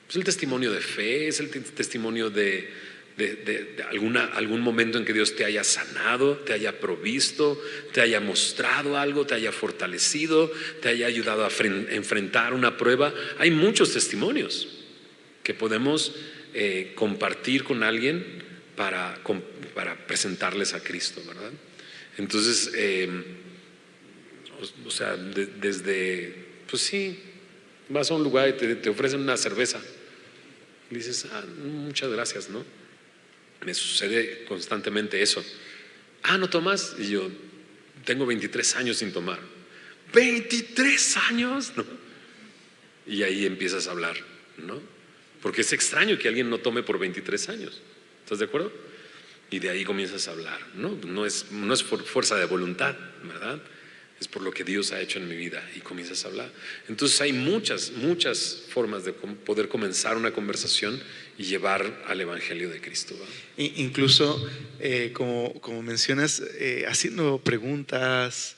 Speaker 3: es el testimonio de fe, es el testimonio de algún momento en que Dios te haya sanado, te haya provisto, te haya mostrado algo, te haya fortalecido, te haya ayudado a enfrentar una prueba. Hay muchos testimonios que podemos compartir con alguien para presentarles a Cristo, ¿verdad? Entonces, o sea, desde, pues sí, vas a un lugar y te ofrecen una cerveza y dices, muchas gracias, ¿no? Me sucede constantemente eso. ¿No tomas? Y yo tengo 23 años sin tomar. ¿23 años? ¿No? Y ahí empiezas a hablar, ¿no? Porque es extraño que alguien no tome por 23 años. ¿Estás de acuerdo? Y de ahí comienzas a hablar, ¿no? No es por fuerza de voluntad, ¿verdad? Es por lo que Dios ha hecho en mi vida y comienzas a hablar. Entonces hay muchas formas de poder comenzar una conversación y llevar al Evangelio de Cristo, ¿verdad?
Speaker 2: Incluso, como mencionas, haciendo preguntas,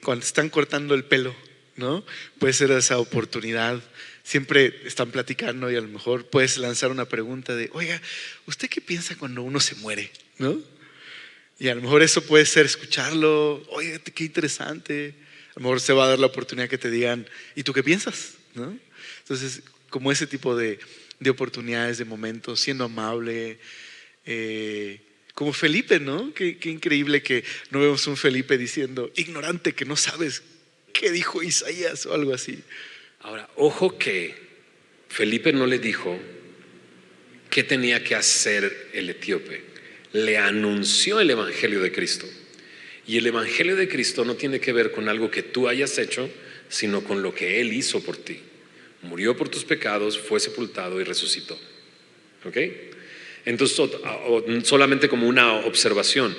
Speaker 2: cuando están cortando el pelo, ¿no? Puede ser esa oportunidad. Siempre están platicando y a lo mejor puedes lanzar una pregunta de, oiga, ¿usted qué piensa cuando uno se muere? ¿No? Y a lo mejor eso puede ser escucharlo, oye, qué interesante. A lo mejor se va a dar la oportunidad que te digan, ¿y tú qué piensas? ¿No? Entonces, como ese tipo de oportunidades, de momentos, siendo amable, como Felipe, ¿no? Qué increíble que no vemos un Felipe diciendo, ignorante, que no sabes qué dijo Isaías o algo así.
Speaker 3: Ahora, ojo que Felipe no le dijo qué tenía que hacer el etíope. Le anunció el Evangelio de Cristo. Y el Evangelio de Cristo no tiene que ver con algo que tú hayas hecho, sino con lo que Él hizo por ti. Murió por tus pecados, fue sepultado y resucitó. ¿Ok? Entonces, solamente como una observación,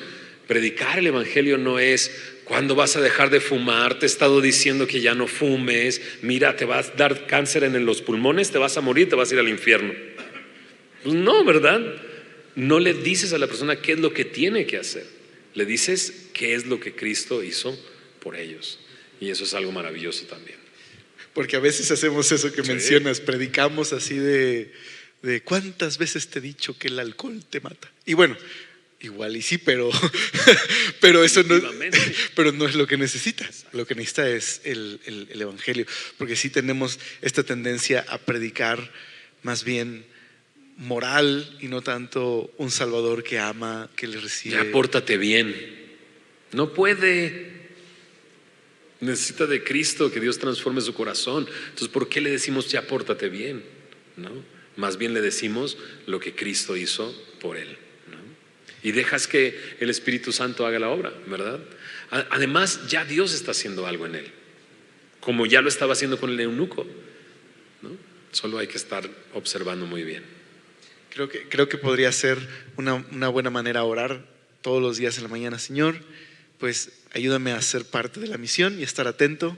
Speaker 3: predicar el Evangelio no es ¿cuándo vas a dejar de fumar? Te he estado diciendo que ya no fumes. Mira, te va a dar cáncer en los pulmones, te vas a morir, te vas a ir al infierno. Pues no, ¿verdad? No le dices a la persona qué es lo que tiene que hacer. Le dices qué es lo que Cristo hizo por ellos. Y eso es algo maravilloso también.
Speaker 2: Porque a veces hacemos eso que mencionas, predicamos así de ¿cuántas veces te he dicho que el alcohol te mata? Y bueno, igual y sí, pero eso no es lo que necesitas. Lo que necesita es el Evangelio. Porque sí tenemos esta tendencia a predicar más bien moral y no tanto un Salvador que ama, que le recibe.
Speaker 3: Ya pórtate bien. No puede. Necesita de Cristo, que Dios transforme su corazón. Entonces, ¿por qué le decimos ya pórtate bien? ¿No? Más bien le decimos lo que Cristo hizo por él, ¿no? Y dejas que el Espíritu Santo haga la obra, ¿verdad? Además, ya Dios está haciendo algo en él, como ya lo estaba haciendo con el eunuco, ¿no? Solo hay que estar observando muy bien.
Speaker 2: Creo que podría ser una buena manera orar todos los días en la mañana. Señor, pues ayúdame a ser parte de la misión y estar atento,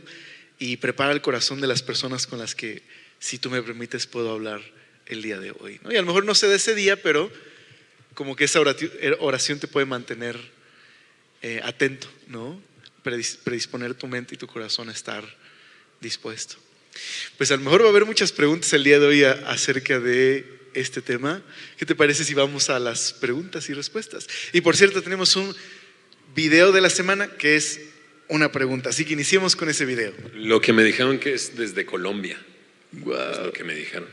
Speaker 2: y prepara el corazón de las personas con las que, si tú me permites, puedo hablar el día de hoy, ¿no? Y a lo mejor no sé de ese día, pero como que esa oración te puede mantener atento, ¿no? Predisponer tu mente y tu corazón a estar dispuesto. Pues a lo mejor va a haber muchas preguntas el día de hoy acerca de este tema. ¿Qué te parece si vamos a las preguntas y respuestas? Y por cierto, tenemos un video de la semana que es una pregunta, así que iniciemos con ese video.
Speaker 3: Lo que me dijeron que es desde Colombia.
Speaker 2: Wow.
Speaker 3: Es lo que me dijeron.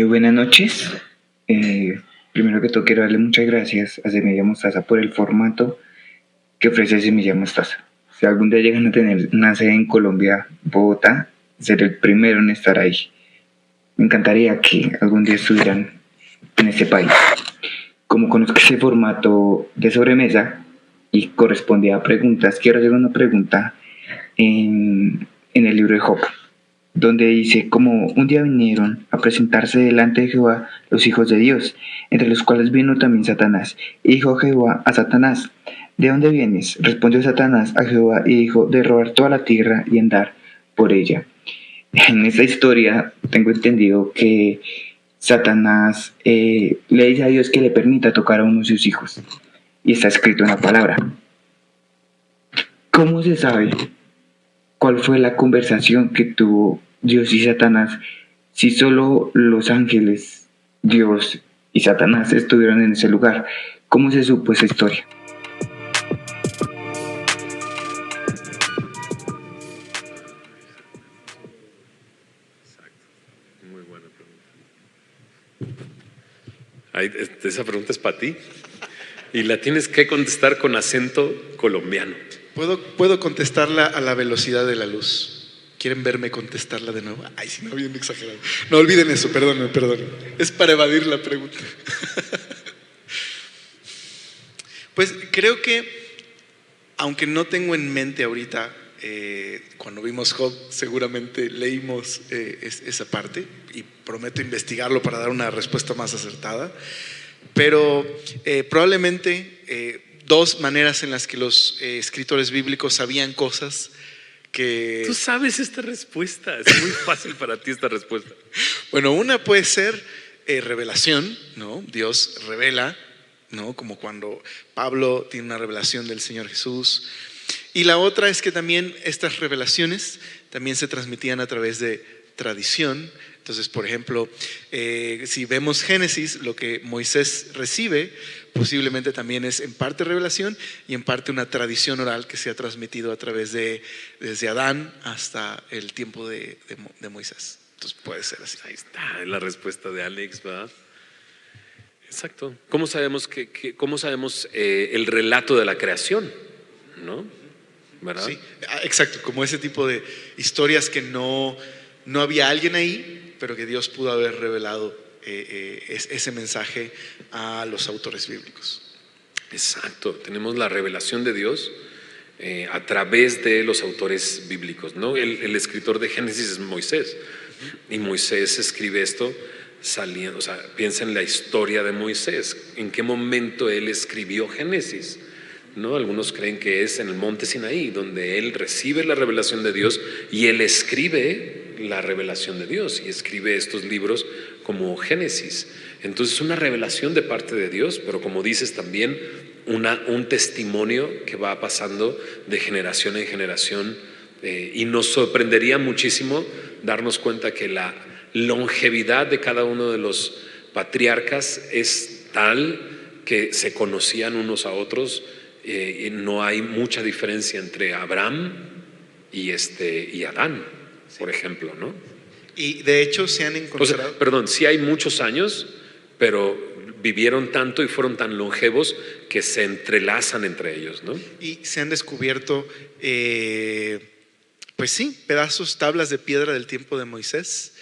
Speaker 5: Buenas noches. Primero que todo quiero darle muchas gracias a Semilla Mostaza por el formato que ofrece Semilla Mostaza. Si algún día llegan a tener una sede en Colombia, Bogotá, seré el primero en estar ahí. Me encantaría que algún día estuvieran en este país. Como conozco ese formato de sobremesa y correspondía a preguntas, quiero hacer una pregunta en el libro de Job, donde dice: como un día vinieron a presentarse delante de Jehová los hijos de Dios, entre los cuales vino también Satanás. Y dijo Jehová a Satanás: ¿de dónde vienes? Respondió Satanás a Jehová y dijo: de robar toda la tierra y andar por ella. En esta historia tengo entendido que Satanás le dice a Dios que le permita tocar a uno de sus hijos, y está escrito en la palabra. ¿Cómo se sabe cuál fue la conversación que tuvo Dios y Satanás si solo los ángeles, Dios y Satanás estuvieron en ese lugar? ¿Cómo se supo esa historia?
Speaker 3: Muy buena pregunta. Esa pregunta es para ti y la tienes que contestar con acento colombiano.
Speaker 2: ¿Puedo contestarla a la velocidad de la luz? ¿Quieren verme contestarla de nuevo? Ay, sí, no, bien exagerado. No olviden eso, perdón. Es para evadir la pregunta. Pues creo que, aunque no tengo en mente ahorita, cuando vimos Job, seguramente leímos esa parte, y prometo investigarlo para dar una respuesta más acertada. Pero probablemente dos maneras en las que los escritores bíblicos sabían cosas que…
Speaker 3: Tú sabes esta respuesta, es muy fácil para ti esta respuesta.
Speaker 2: Bueno, una puede ser revelación, ¿no? Dios revela, ¿no? Como cuando Pablo tiene una revelación del Señor Jesús. Y la otra es que también estas revelaciones también se transmitían a través de tradición. Entonces, por ejemplo, si vemos Génesis, lo que Moisés recibe posiblemente también es en parte revelación y en parte una tradición oral que se ha transmitido a través desde Adán hasta el tiempo de Moisés. Entonces puede ser así.
Speaker 3: Ahí está la respuesta de Alex, ¿verdad? Exacto. ¿Cómo sabemos el relato de la creación? ¿No? ¿Verdad?
Speaker 2: Sí, exacto, como ese tipo de historias que no había alguien ahí, pero que Dios pudo haber revelado ese mensaje a los autores bíblicos.
Speaker 3: Exacto, tenemos la revelación de Dios a través de los autores bíblicos, ¿no? El escritor de Génesis es Moisés, y Moisés escribe esto saliendo, o sea, piensa en la historia de Moisés, en qué momento él escribió Génesis, ¿no? Algunos creen que es en el monte Sinaí, donde él recibe la revelación de Dios y él escribe la revelación de Dios y escribe estos libros como Génesis. Entonces, una revelación de parte de Dios, pero como dices también un testimonio que va pasando de generación en generación, y nos sorprendería muchísimo darnos cuenta que la longevidad de cada uno de los patriarcas es tal que se conocían unos a otros. Y no hay mucha diferencia entre Abraham y Adán, por ejemplo, ¿no?
Speaker 2: Y de hecho se han encontrado…
Speaker 3: sí hay muchos años, pero vivieron tanto y fueron tan longevos que se entrelazan entre ellos, ¿no?
Speaker 2: Y se han descubierto Pues sí, pedazos, tablas de piedra del tiempo de Moisés,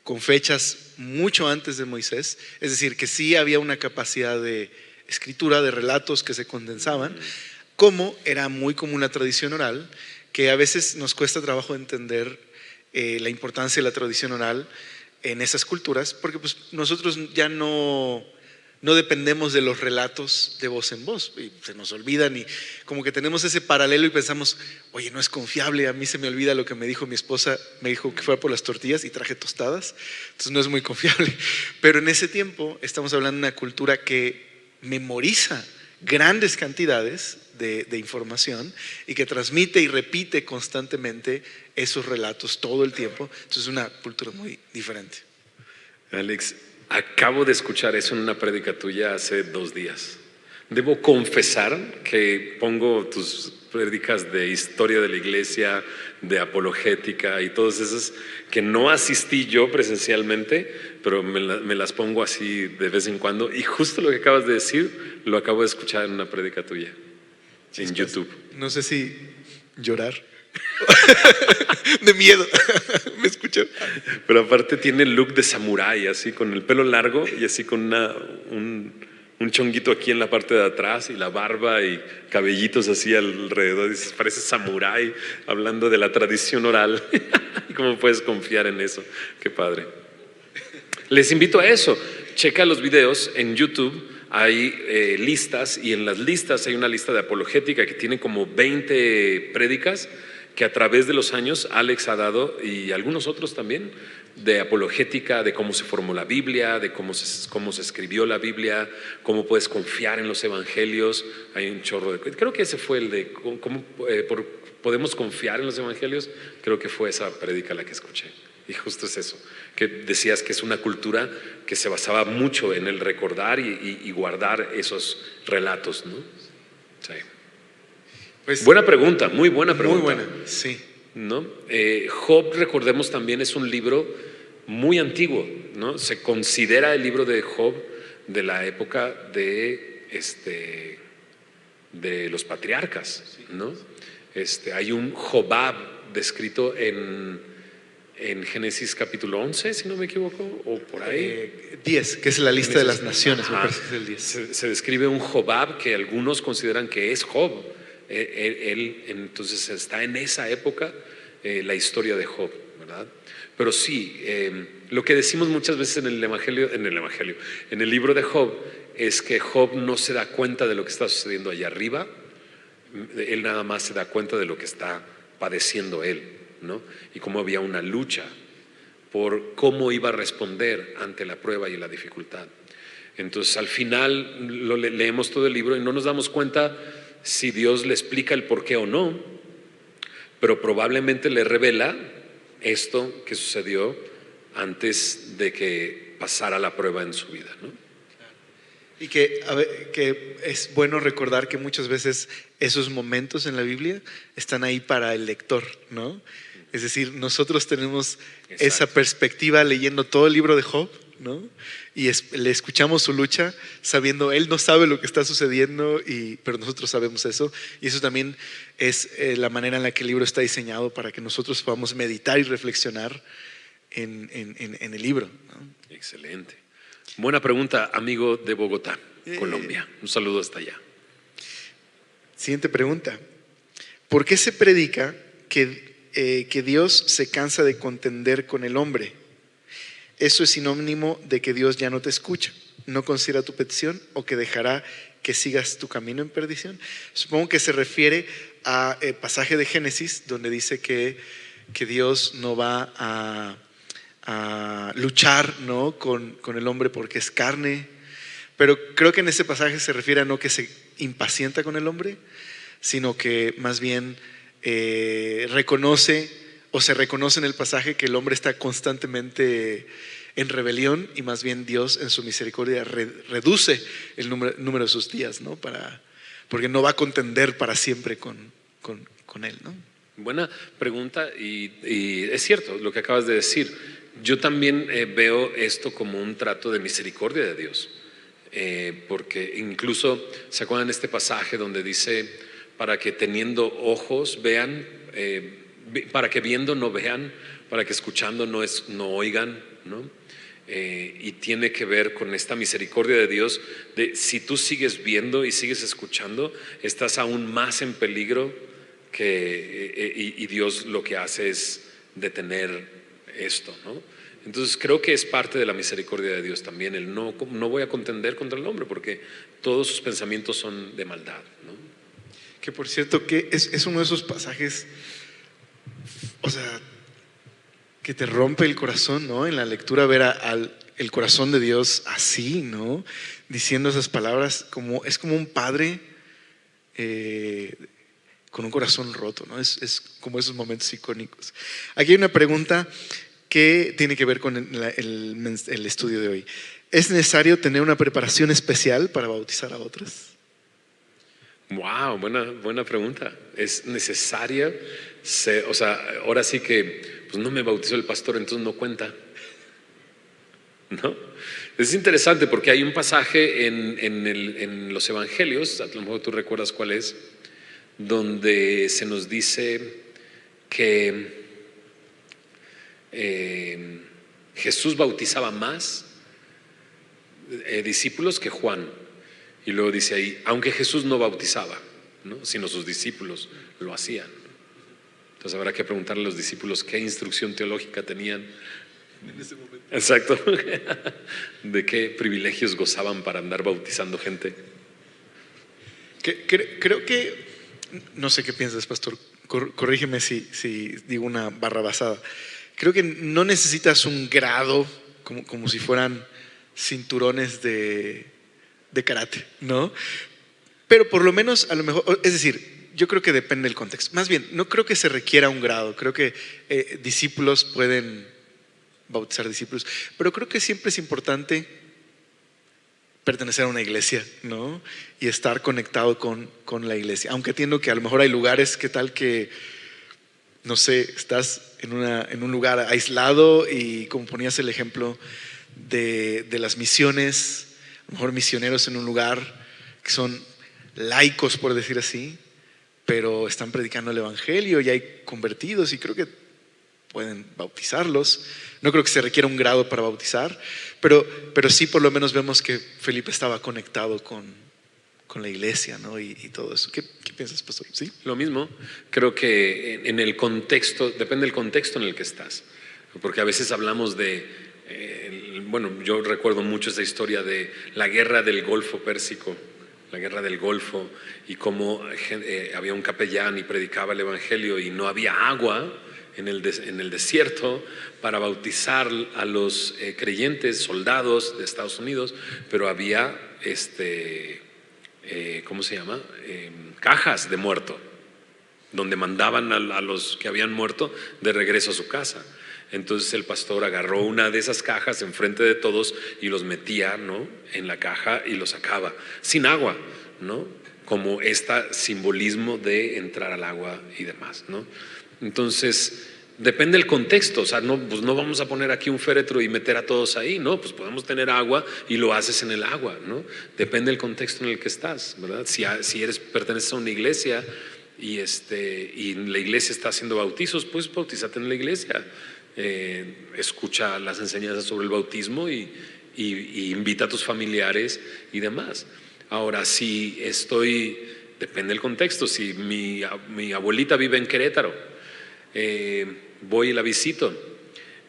Speaker 2: con fechas mucho antes de Moisés, es decir, que sí había una capacidad de escritura, de relatos que se condensaban, como era muy común la tradición oral, que a veces nos cuesta trabajo entender la importancia de la tradición oral en esas culturas, porque pues nosotros ya no dependemos de los relatos de voz en voz, y se nos olvidan y como que tenemos ese paralelo y pensamos, oye, no es confiable, a mí se me olvida lo que me dijo mi esposa, me dijo que fuera por las tortillas y traje tostadas, entonces no es muy confiable, pero en ese tiempo estamos hablando de una cultura que memoriza grandes cantidades de información y que transmite y repite constantemente esos relatos todo el tiempo, entonces es una cultura muy diferente.
Speaker 3: Alex, acabo de escuchar eso en una prédica tuya hace 2 días. Debo confesar que pongo tus prédicas de historia de la iglesia, de apologética y todas esas que no asistí yo presencialmente, pero me las pongo así de vez en cuando. Y justo lo que acabas de decir, lo acabo de escuchar en una prédica tuya, en YouTube.
Speaker 2: No sé si llorar de miedo. ¿Me escuchó?
Speaker 3: Pero aparte tiene el look de samurái, así con el pelo largo y así con un chonguito aquí en la parte de atrás y la barba y cabellitos así alrededor. Dices, parece samurái hablando de la tradición oral. ¿Cómo puedes confiar en eso? Qué padre. Les invito a eso. Checa los videos en YouTube. Hay listas y en las listas hay una lista de apologética que tiene como 20 prédicas que a través de los años Alex ha dado, y algunos otros también, de apologética, de cómo se formó la Biblia, de cómo se escribió la Biblia, cómo puedes confiar en los evangelios. Hay un chorro de... Creo que ese fue el de cómo podemos confiar en los evangelios. Creo que fue esa prédica la que escuché. Y justo es eso, que decías que es una cultura que se basaba mucho en el recordar y guardar esos relatos, ¿no? Sí.
Speaker 2: Pues,
Speaker 3: buena pregunta, muy buena pregunta.
Speaker 2: Muy buena, sí.
Speaker 3: ¿No? Job, recordemos también, es un libro muy antiguo, ¿no? Se considera el libro de Job de la época de los patriarcas, ¿no? Hay un Jobab descrito en Génesis capítulo 11, si no me equivoco, o por ahí.
Speaker 2: 10, que es la lista
Speaker 3: Génesis,
Speaker 2: de las naciones, me
Speaker 3: ajá.
Speaker 2: parece que es el 10.
Speaker 3: Se describe un Jobab que algunos consideran que es Job. Él entonces está en esa época la historia de Job, ¿verdad? Pero sí, lo que decimos muchas veces en el libro de Job, es que Job no se da cuenta de lo que está sucediendo allá arriba. Él nada más se da cuenta de lo que está padeciendo él, ¿no? Y cómo había una lucha por cómo iba a responder ante la prueba y la dificultad. Entonces al final leemos todo el libro y no nos damos cuenta si Dios le explica el por qué o no, pero probablemente le revela esto que sucedió antes de que pasara la prueba en su vida, ¿no?
Speaker 2: Y que es bueno recordar que muchas veces esos momentos en la Biblia están ahí para el lector, ¿no? Es decir, nosotros tenemos esa perspectiva leyendo todo el libro de Job, ¿no? Y le escuchamos su lucha sabiendo, él no sabe lo que está sucediendo, pero nosotros sabemos eso. Y eso también es la manera en la que el libro está diseñado para que nosotros podamos meditar y reflexionar en el libro, ¿no?
Speaker 3: Excelente. Buena pregunta, amigo de Bogotá, Colombia. Un saludo hasta allá.
Speaker 2: Siguiente pregunta. ¿Por qué se predica que Dios se cansa de contender con el hombre? Eso es sinónimo de que Dios ya no te escucha, no considera tu petición o que dejará que sigas tu camino en perdición. Supongo que se refiere a el pasaje de Génesis donde dice que Dios no va a luchar, ¿no? con el hombre porque es carne, pero creo que en ese pasaje se refiere a no que se impacienta con el hombre, sino que más bien reconoce en el pasaje que el hombre está constantemente en rebelión y más bien Dios en su misericordia reduce el número de sus días, ¿no? Porque no va a contender para siempre con él, ¿no?
Speaker 3: Buena pregunta y es cierto lo que acabas de decir. Yo también veo esto como un trato de misericordia de Dios, porque incluso se acuerdan este pasaje donde dice para que teniendo ojos vean, para que viendo no vean, para que escuchando no oigan, ¿no? Y tiene que ver con esta misericordia de Dios, de si tú sigues viendo y sigues escuchando, estás aún más en peligro y Dios lo que hace es detener esto, ¿no? Entonces creo que es parte de la misericordia de Dios también, el no voy a contender contra el hombre porque todos sus pensamientos son de maldad, ¿no?
Speaker 2: Que por cierto, que es uno de esos pasajes, o sea, que te rompe el corazón, ¿no? En la lectura ver el corazón de Dios así, ¿no? Diciendo esas palabras, es como un padre con un corazón roto, ¿no? Es como esos momentos icónicos. Aquí hay una pregunta que tiene que ver con el estudio de hoy. ¿Es necesario tener una preparación especial para bautizar a otros?
Speaker 3: Wow, buena pregunta. ¿Es necesaria? O sea, ahora sí que pues no me bautizó el pastor, entonces no cuenta, ¿no? Es interesante porque hay un pasaje en los evangelios, a lo mejor tú recuerdas cuál es, donde se nos dice que Jesús bautizaba más discípulos que Juan. Y luego dice ahí, aunque Jesús no bautizaba, ¿no? Sino sus discípulos lo hacían. Entonces habrá que preguntarle a los discípulos qué instrucción teológica tenían en ese momento. Exacto. De qué privilegios gozaban para andar bautizando gente.
Speaker 2: Creo que, no sé qué piensas, pastor, corrígeme si digo una barrabasada. Creo que no necesitas un grado como si fueran cinturones de karate, ¿no? Pero por lo menos, a lo mejor, es decir, yo creo que depende del contexto. Más bien, no creo que se requiera un grado. Creo que discípulos pueden bautizar discípulos, pero creo que siempre es importante pertenecer a una iglesia, ¿no? Y estar conectado con la iglesia. Aunque entiendo que a lo mejor hay lugares, ¿qué tal que, no sé, estás en un lugar aislado y como ponías el ejemplo de las misiones, a lo mejor misioneros en un lugar que son laicos, por decir así, pero están predicando el evangelio y hay convertidos y creo que pueden bautizarlos. No creo que se requiera un grado para bautizar, pero sí por lo menos vemos que Felipe estaba conectado con la iglesia, ¿no? Y todo eso. ¿Qué piensas, pastor? ¿Sí?
Speaker 3: Lo mismo, creo que en el contexto, depende del contexto en el que estás, porque a veces hablamos bueno, yo recuerdo mucho esa historia de la guerra del Golfo Pérsico, la guerra del Golfo, y cómo había un capellán y predicaba el evangelio y no había agua en el desierto para bautizar a los creyentes, soldados de Estados Unidos, pero había ¿cómo se llama? Cajas de muerto, donde mandaban a los que habían muerto de regreso a su casa. Entonces el pastor agarró una de esas cajas enfrente de todos y los metía, ¿no?, en la caja y los sacaba sin agua, ¿no? Como este simbolismo de entrar al agua y demás, ¿no? Entonces depende del contexto, o sea, pues no vamos a poner aquí un féretro y meter a todos ahí, no, pues podemos tener agua y lo haces en el agua, ¿no? Depende del contexto en el que estás, ¿verdad? Si perteneces a una iglesia y la iglesia está haciendo bautizos, pues bautízate en la iglesia. Escucha las enseñanzas sobre el bautismo y invita a tus familiares y demás. Ahora, depende del contexto. Si mi abuelita vive en Querétaro, voy y la visito,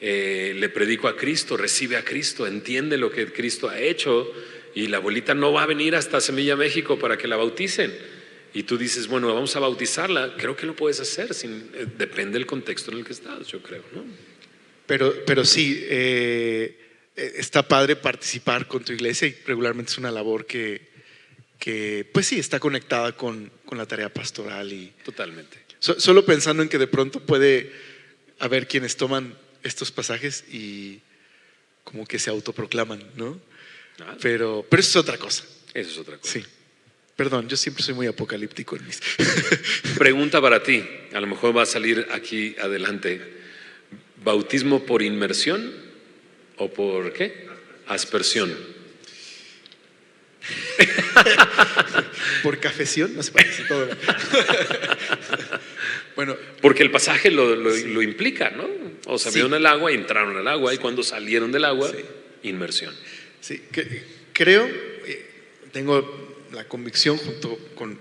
Speaker 3: le predico a Cristo, recibe a Cristo, entiende lo que Cristo ha hecho, y la abuelita no va a venir hasta Semilla México para que la bauticen. Y tú dices, bueno, vamos a bautizarla. Creo que lo puedes hacer, depende del contexto en el que estás, yo creo, ¿no?
Speaker 2: Pero sí, está padre participar con tu iglesia y regularmente es una labor que pues sí, está conectada con la tarea pastoral.
Speaker 3: Totalmente.
Speaker 2: Solo pensando en que de pronto puede haber quienes toman estos pasajes y como que se autoproclaman, ¿no? Pero eso es otra cosa.
Speaker 3: Eso es otra cosa.
Speaker 2: Sí. Perdón, yo siempre soy muy apocalíptico en mis...
Speaker 3: Pregunta para ti, a lo mejor va a salir aquí adelante. ¿Bautismo por inmersión o por qué? Aspersión.
Speaker 2: Por cafeción, no se parece todo. Bueno,
Speaker 3: Porque el pasaje lo implica, ¿no? O sea,
Speaker 2: Sí.
Speaker 3: vieron el agua, entraron al agua y cuando salieron del agua,
Speaker 2: Sí.
Speaker 3: inmersión.
Speaker 2: sí, creo, tengo la convicción junto con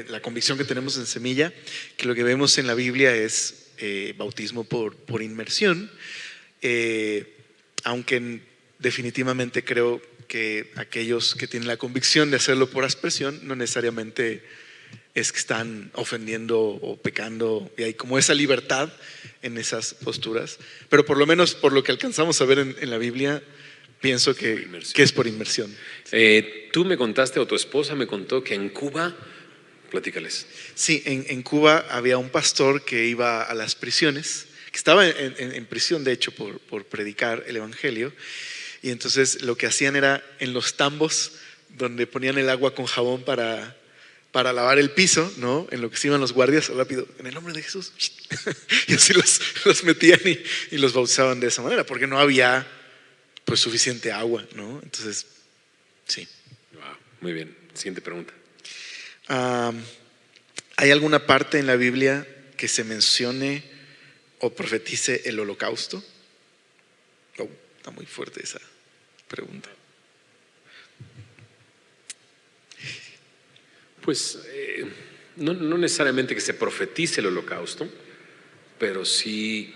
Speaker 2: la convicción que tenemos en Semilla, que lo que vemos en la Biblia es bautismo por inmersión, aunque definitivamente creo que aquellos que tienen la convicción de hacerlo por aspersión no necesariamente es que están ofendiendo o pecando, y hay como esa libertad en esas posturas, pero por lo menos por lo que alcanzamos a ver en la Biblia, pienso que es por inmersión.
Speaker 3: Tú me contaste, o tu esposa me contó, que en Cuba, platícales.
Speaker 2: Sí, en Cuba había un pastor que iba a las prisiones, que estaba en prisión de hecho por predicar el evangelio, y entonces lo que hacían era en los tambos donde ponían el agua con jabón para lavar el piso, ¿no? En lo que se iban los guardias, rápido, en el nombre de Jesús, y así los metían y los bautizaban de esa manera, porque no había pues suficiente agua, ¿no? Entonces, sí.
Speaker 3: Wow, muy bien. Siguiente pregunta.
Speaker 2: ¿Hay alguna parte en la Biblia que se mencione o profetice el holocausto? Oh, está muy fuerte esa pregunta.
Speaker 3: Pues no necesariamente que se profetice el holocausto, pero sí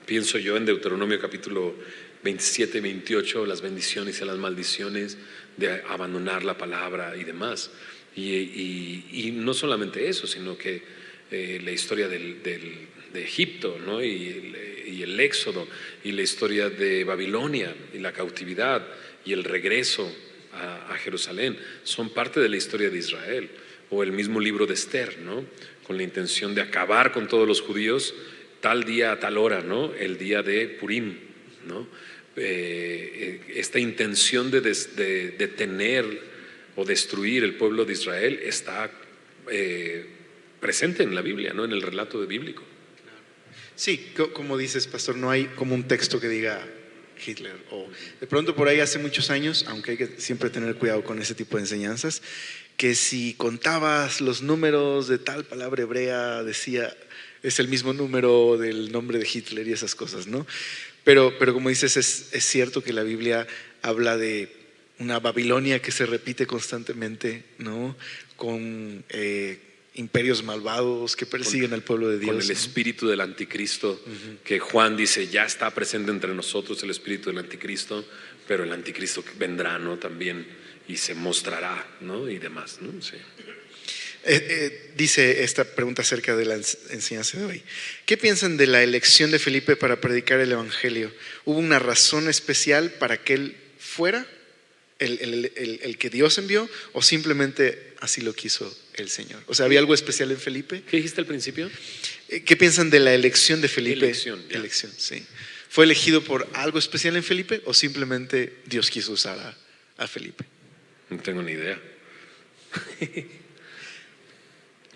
Speaker 3: pienso yo en Deuteronomio capítulo 27 y 28, las bendiciones y las maldiciones de abandonar la palabra y demás. Y no solamente eso, sino que la historia de Egipto, ¿no? y el éxodo, y la historia de Babilonia y la cautividad y el regreso a Jerusalén son parte de la historia de Israel. O el mismo libro de Esther, ¿no? Con la intención de acabar con todos los judíos tal día a tal hora, ¿no? El día de Purim, ¿no? Esta intención de detener o destruir el pueblo de Israel está presente en la Biblia, ¿no? En el relato bíblico.
Speaker 2: Sí, como dices, pastor, no hay como un texto que diga Hitler, o de pronto por ahí hace muchos años, aunque hay que siempre tener cuidado con ese tipo de enseñanzas, que si contabas los números de tal palabra hebrea, decía, es el mismo número del nombre de Hitler y esas cosas, ¿no? Pero como dices, es cierto que la Biblia habla de una Babilonia que se repite constantemente, ¿no? Con imperios malvados que persiguen al pueblo de Dios.
Speaker 3: Con el espíritu del anticristo, que Juan dice, ya está presente entre nosotros el espíritu del anticristo, pero el anticristo vendrá, ¿no? También, y se mostrará, ¿no? Y demás, ¿no? Sí.
Speaker 2: Dice esta pregunta acerca de la enseñanza de hoy. ¿Qué piensan de la elección de Felipe para predicar el evangelio? ¿Hubo una razón especial para que él fuera el que Dios envió, o simplemente así lo quiso el Señor? O sea, ¿había algo especial en Felipe?
Speaker 3: ¿Qué dijiste al principio?
Speaker 2: ¿Qué piensan de la elección de Felipe?
Speaker 3: Elección,
Speaker 2: sí. ¿Fue elegido por algo especial en Felipe o simplemente Dios quiso usar a Felipe?
Speaker 3: No tengo ni idea.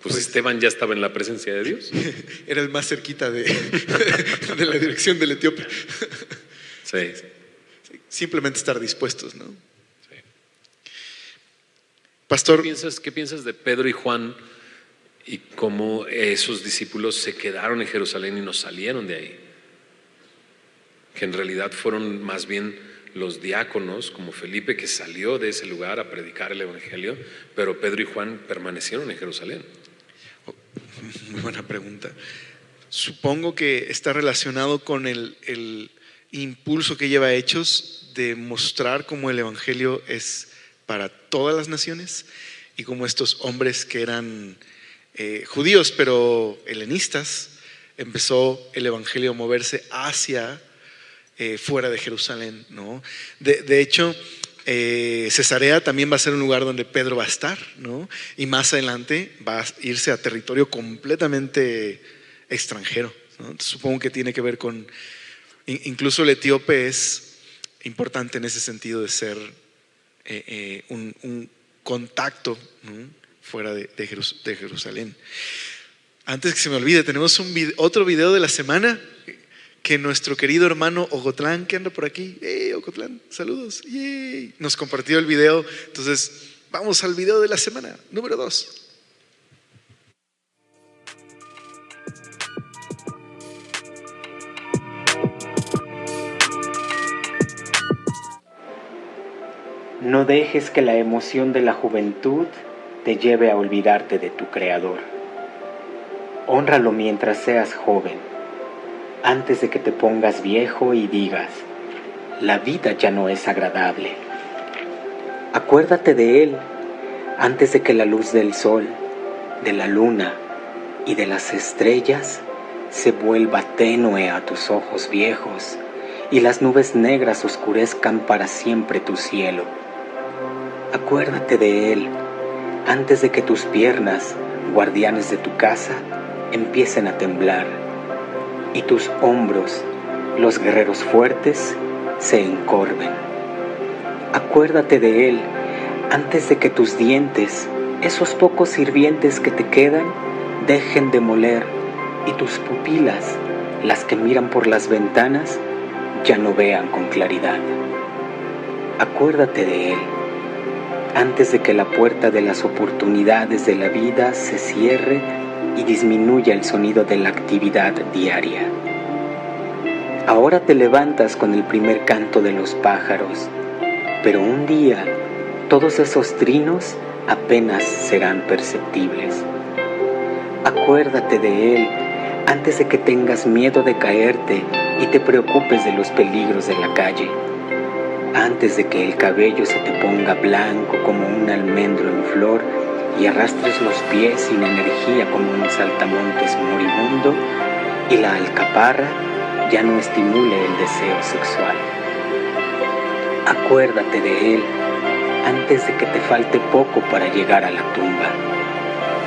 Speaker 3: Pues Esteban ya estaba en la presencia de Dios.
Speaker 2: Era el más cerquita de la dirección del etíope.
Speaker 3: Sí.
Speaker 2: Simplemente estar dispuestos, ¿no?
Speaker 3: Sí.
Speaker 2: Pastor,
Speaker 3: ¿Qué piensas de Pedro y Juan y cómo esos discípulos se quedaron en Jerusalén y no salieron de ahí? Que en realidad fueron más bien los diáconos, como Felipe, que salió de ese lugar a predicar el evangelio, pero Pedro y Juan permanecieron en Jerusalén.
Speaker 2: muy buena pregunta. Supongo que está relacionado con el impulso que lleva Hechos de mostrar cómo el evangelio es para todas las naciones, y cómo estos hombres que eran judíos pero helenistas, empezó el evangelio a moverse hacia fuera de Jerusalén, ¿no? De hecho, Cesarea también va a ser un lugar donde Pedro va a estar, ¿no? Y más adelante va a irse a territorio completamente extranjero, ¿no? Entonces, supongo que tiene que ver con, incluso el etíope es importante en ese sentido de ser un contacto, ¿no? Fuera de Jerusalén. Antes que se me olvide, tenemos otro video de la semana que nuestro querido hermano Ocotlán, que anda por aquí, Ocotlán, saludos, nos compartió el video. Entonces vamos al video de la semana, número 2.
Speaker 6: No dejes que la emoción de la juventud te lleve a olvidarte de tu Creador. Hónralo mientras seas joven, antes de que te pongas viejo y digas, la vida ya no es agradable. Acuérdate de Él antes de que la luz del sol, de la luna y de las estrellas se vuelva tenue a tus ojos viejos y las nubes negras oscurezcan para siempre tu cielo. Acuérdate de Él antes de que tus piernas, guardianes de tu casa, empiecen a temblar y tus hombros, los guerreros fuertes, se encorven. Acuérdate de Él antes de que tus dientes, esos pocos sirvientes que te quedan, dejen de moler y tus pupilas, las que miran por las ventanas, ya no vean con claridad. Acuérdate de Él antes de que la puerta de las oportunidades de la vida se cierre y disminuya el sonido de la actividad diaria. Ahora te levantas con el primer canto de los pájaros, pero un día todos esos trinos apenas serán perceptibles. Acuérdate de Él antes de que tengas miedo de caerte y te preocupes de los peligros de la calle, antes de que el cabello se te ponga blanco como un almendro en flor y arrastres los pies sin energía como un saltamontes moribundo y la alcaparra ya no estimule el deseo sexual. Acuérdate de Él antes de que te falte poco para llegar a la tumba,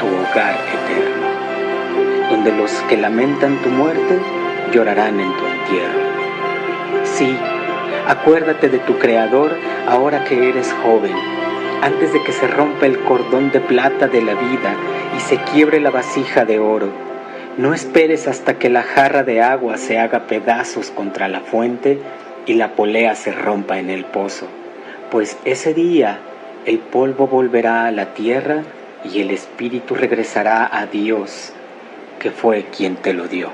Speaker 6: tu hogar eterno, donde los que lamentan tu muerte llorarán en tu entierro. Sí, acuérdate de tu Creador ahora que eres joven, antes de que se rompa el cordón de plata de la vida y se quiebre la vasija de oro. No esperes hasta que la jarra de agua se haga pedazos contra la fuente y la polea se rompa en el pozo, pues ese día el polvo volverá a la tierra y el espíritu regresará a Dios, que fue quien te lo dio.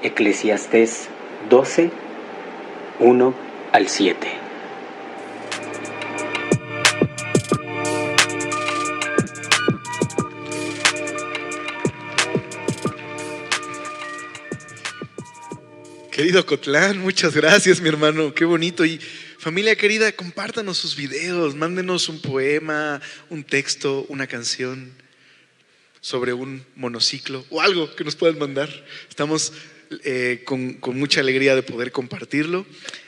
Speaker 6: Eclesiastés 12, 1 al 7.
Speaker 2: Querido Cotlán, muchas gracias, mi hermano, qué bonito. Y familia querida, compártanos sus videos, mándenos un poema, un texto, una canción sobre un monociclo o algo que nos puedan mandar. Estamos con mucha alegría de poder compartirlo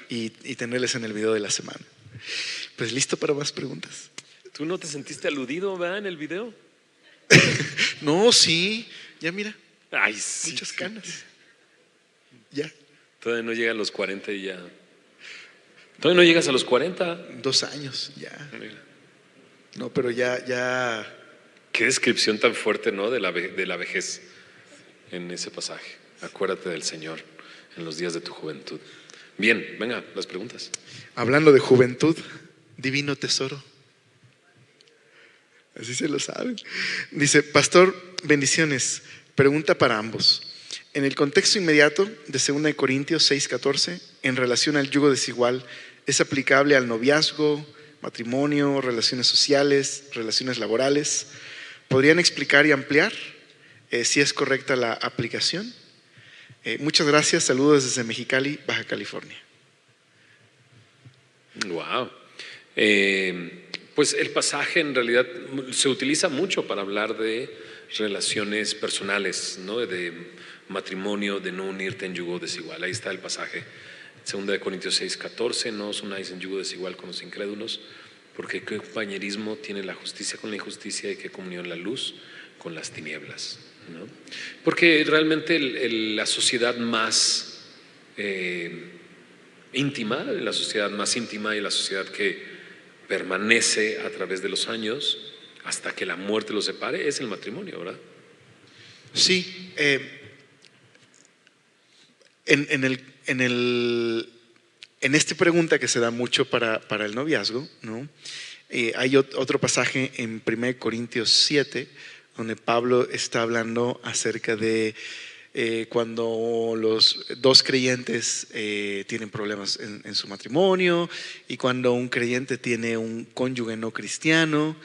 Speaker 2: y tenerles en el video de la semana. Pues listo para más preguntas.
Speaker 3: ¿Tú no te sentiste aludido, verdad, en el video?
Speaker 2: No, sí, ya mira,
Speaker 3: Ay, sí.
Speaker 2: muchas canas. Ya,
Speaker 3: Todavía no llegan los 40 y ya. Todavía no llegas a los 40.
Speaker 2: 2 años, ya.
Speaker 3: Mira.
Speaker 2: No, pero ya.
Speaker 3: Qué descripción tan fuerte, ¿no? De la vejez en ese pasaje. Acuérdate del Señor en los días de tu juventud. Bien, venga, las preguntas.
Speaker 2: Hablando de juventud, divino tesoro. Así se lo saben. Dice, pastor, bendiciones. Pregunta para ambos. En el contexto inmediato de 2 Corintios 6:14, en relación al yugo desigual, ¿es aplicable al noviazgo, matrimonio, relaciones sociales, relaciones laborales? ¿Podrían explicar y ampliar si es correcta la aplicación? Muchas gracias, saludos desde Mexicali, Baja California.
Speaker 3: Wow. Pues el pasaje en realidad se utiliza mucho para hablar de relaciones personales, ¿no? De matrimonio, de no unirte en yugo desigual. Ahí está el pasaje, 2 Corintios 6:14, no os unáis en yugo desigual con los incrédulos, porque qué compañerismo tiene la justicia con la injusticia y qué comunión la luz con las tinieblas, ¿no? Porque realmente la sociedad más íntima, la sociedad más íntima y la sociedad que permanece a través de los años hasta que la muerte los separe es el matrimonio, ¿verdad?
Speaker 2: Sí, en esta pregunta que se da mucho para el noviazgo, ¿no? Hay otro pasaje en 1 Corintios 7 donde Pablo está hablando acerca de cuando los dos creyentes tienen problemas en su matrimonio y cuando un creyente tiene un cónyuge no cristiano.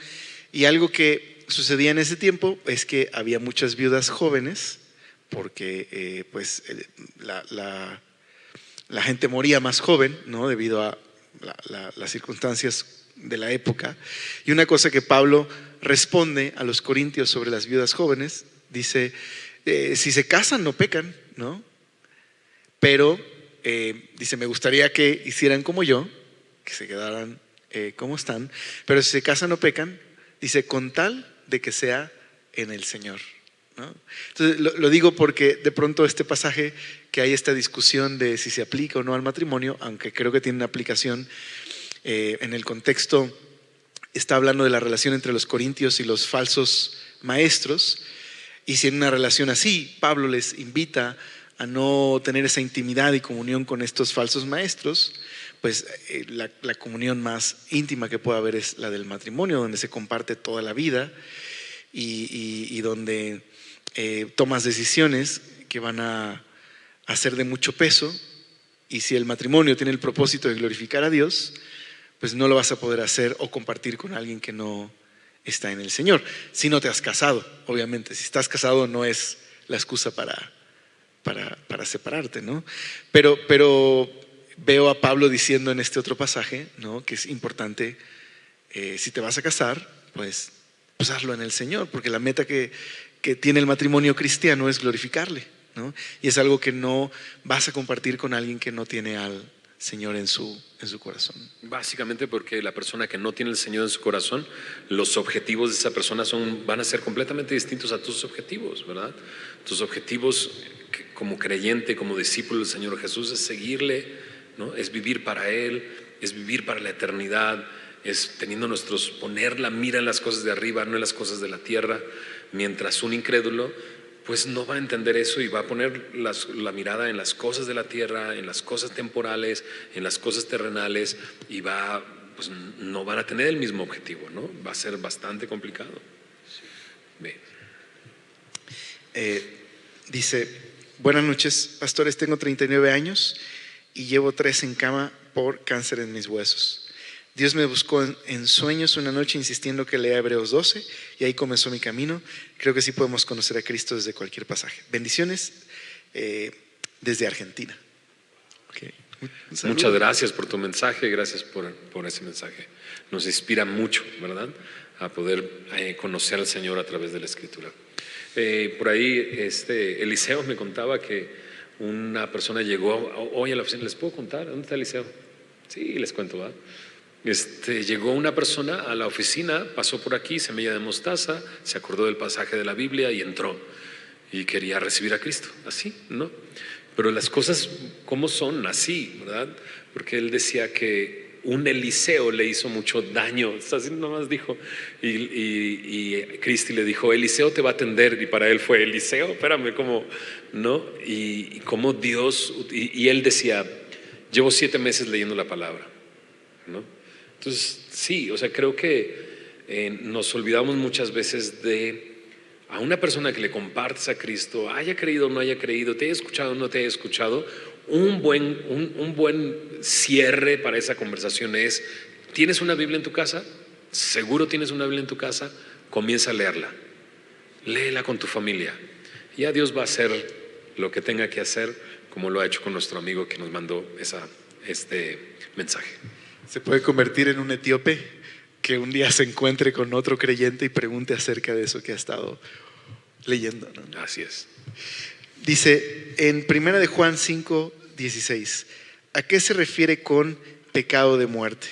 Speaker 2: Y algo que sucedía en ese tiempo es que había muchas viudas jóvenes porque la gente moría más joven, ¿no? Debido a las circunstancias de la época. Y una cosa que Pablo responde a los corintios sobre las viudas jóvenes, dice, si se casan no pecan, ¿no? Pero dice, me gustaría que hicieran como yo, que se quedaran como están, pero si se casan no pecan, dice, con tal de que sea en el Señor, ¿no? Entonces lo digo porque de pronto este pasaje, que hay esta discusión de si se aplica o no al matrimonio, aunque creo que tiene una aplicación en el contexto, está hablando de la relación entre los corintios y los falsos maestros. Y si en una relación así Pablo les invita a no tener esa intimidad y comunión con estos falsos maestros, pues la comunión más íntima que puede haber es la del matrimonio, donde se comparte toda la vida y donde tomas decisiones que van a ser de mucho peso. Y si el matrimonio tiene el propósito de glorificar a Dios, pues no lo vas a poder hacer o compartir con alguien que no está en el Señor. Si no te has casado, obviamente. Si estás casado no es la excusa para separarte, ¿no? Pero veo a Pablo diciendo en este otro pasaje, ¿no? Que es importante, si te vas a casar, pues hazlo en el Señor, porque la meta que tiene el matrimonio cristiano es glorificarle, ¿no? Y es algo que no vas a compartir con alguien que no tiene al Señor en su corazón.
Speaker 3: Básicamente porque la persona que no tiene el Señor en su corazón, los objetivos de esa persona van a ser completamente distintos a tus objetivos, ¿verdad? Tus objetivos como creyente, como discípulo del Señor Jesús, es seguirle, ¿no? Es vivir para Él, es vivir para la eternidad, es poner la mira en las cosas de arriba, no en las cosas de la tierra, mientras un incrédulo pues no va a entender eso y va a poner la mirada en las cosas de la tierra, en las cosas temporales, en las cosas terrenales, y pues no van a tener el mismo objetivo, ¿no? Va a ser bastante complicado.
Speaker 2: Dice, buenas noches, pastores, tengo 39 años y llevo 3 en cama por cáncer en mis huesos. Dios me buscó en sueños una noche insistiendo que lea Hebreos 12 y ahí comenzó mi camino. Creo que sí podemos conocer a Cristo desde cualquier pasaje. Bendiciones desde Argentina.
Speaker 3: Okay. Muchas gracias por tu mensaje, gracias por ese mensaje. Nos inspira mucho, ¿verdad? A poder conocer al Señor a través de la Escritura. Por ahí Eliseo me contaba que una persona llegó hoy a la oficina. ¿Les puedo contar? ¿Dónde está Eliseo? Sí, les cuento, ¿verdad? Llegó una persona a la oficina, pasó por aquí, semilla de mostaza, se acordó del pasaje de la Biblia y entró y quería recibir a Cristo, así, ¿no? Pero las cosas, ¿cómo son? Así, ¿verdad? Porque él decía que un Eliseo le hizo mucho daño, así nomás dijo, y Cristi le dijo, Eliseo te va a atender, y para él fue Eliseo, espérame, ¿cómo? ¿No? Y cómo Dios, y él decía, llevo 7 meses leyendo la palabra, ¿no? Entonces, sí, o sea, creo que nos olvidamos muchas veces de a una persona que le compartes a Cristo, haya creído o no haya creído, te haya escuchado o no te haya escuchado, un buen cierre para esa conversación es, ¿tienes una Biblia en tu casa? ¿Seguro tienes una Biblia en tu casa? Comienza a leerla, léela con tu familia. Ya Dios va a hacer lo que tenga que hacer, como lo ha hecho con nuestro amigo que nos mandó este mensaje.
Speaker 2: Se puede convertir en un etíope que un día se encuentre con otro creyente y pregunte acerca de eso que ha estado leyendo, ¿no?
Speaker 3: Así es.
Speaker 2: Dice en 1 de Juan 5:16, ¿a qué se refiere con pecado de muerte?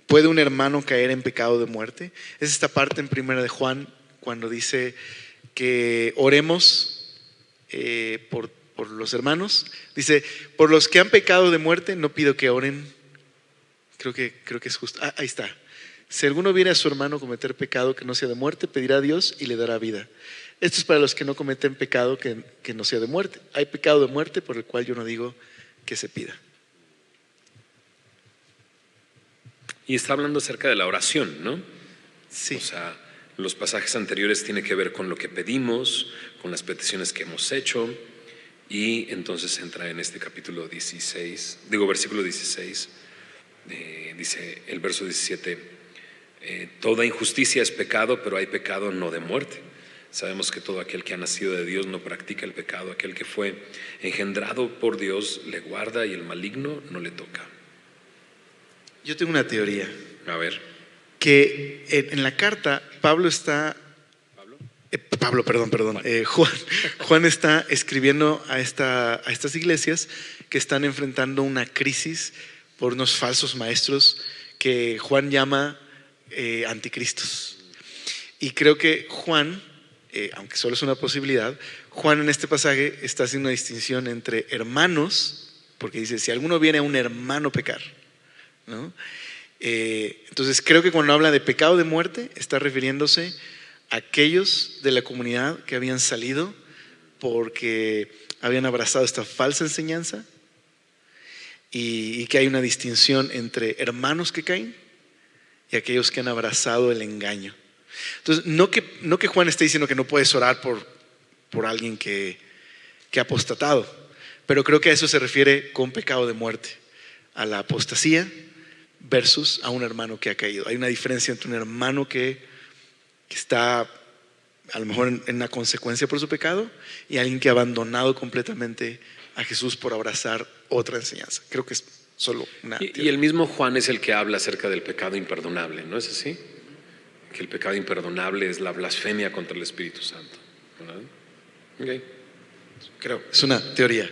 Speaker 2: ¿Puede un hermano caer en pecado de muerte? Es esta parte en 1 de Juan cuando dice que oremos por los hermanos. Dice, por los que han pecado de muerte no pido que oren. Creo que es justo. Ahí está. Si alguno viene a su hermano cometer pecado que no sea de muerte, pedirá a Dios y le dará vida. Esto es para los que no cometen pecado que no sea de muerte. Hay pecado de muerte por el cual yo no digo que se pida.
Speaker 3: Y está hablando acerca de la oración, ¿no?
Speaker 2: Sí.
Speaker 3: O sea, Los pasajes anteriores tienen que ver con lo que pedimos, con las peticiones que hemos hecho, y entonces entra en este capítulo 16, versículo 16, dice el verso 17, toda injusticia es pecado, pero hay pecado no de muerte. Sabemos que todo aquel que ha nacido de Dios no practica el pecado, aquel que fue engendrado por Dios le guarda y el maligno no le toca.
Speaker 2: Yo tengo una teoría.
Speaker 3: A ver.
Speaker 2: Que en la carta Juan está escribiendo a estas iglesias que están enfrentando una crisis por unos falsos maestros que Juan llama anticristos. Y creo que Juan, aunque solo es una posibilidad, Juan en este pasaje está haciendo una distinción entre hermanos, porque dice, si alguno viene a un hermano pecar, ¿no? Entonces creo que cuando habla de pecado de muerte está refiriéndose a aquellos de la comunidad que habían salido porque habían abrazado esta falsa enseñanza y que hay una distinción entre hermanos que caen y aquellos que han abrazado el engaño. Entonces no que Juan esté diciendo que no puedes orar por alguien que ha apostatado, pero creo que a eso se refiere con pecado de muerte, a la apostasía versus a un hermano que ha caído. Hay una diferencia entre un hermano que está a lo mejor en una consecuencia por su pecado y alguien que ha abandonado completamente a Jesús por abrazar otra enseñanza. Creo que es solo una teoría.
Speaker 3: Y el mismo Juan es el que habla acerca del pecado imperdonable, ¿no es así? Que el pecado imperdonable es la blasfemia contra el Espíritu Santo, ¿verdad? Okay.
Speaker 2: Creo, es una teoría,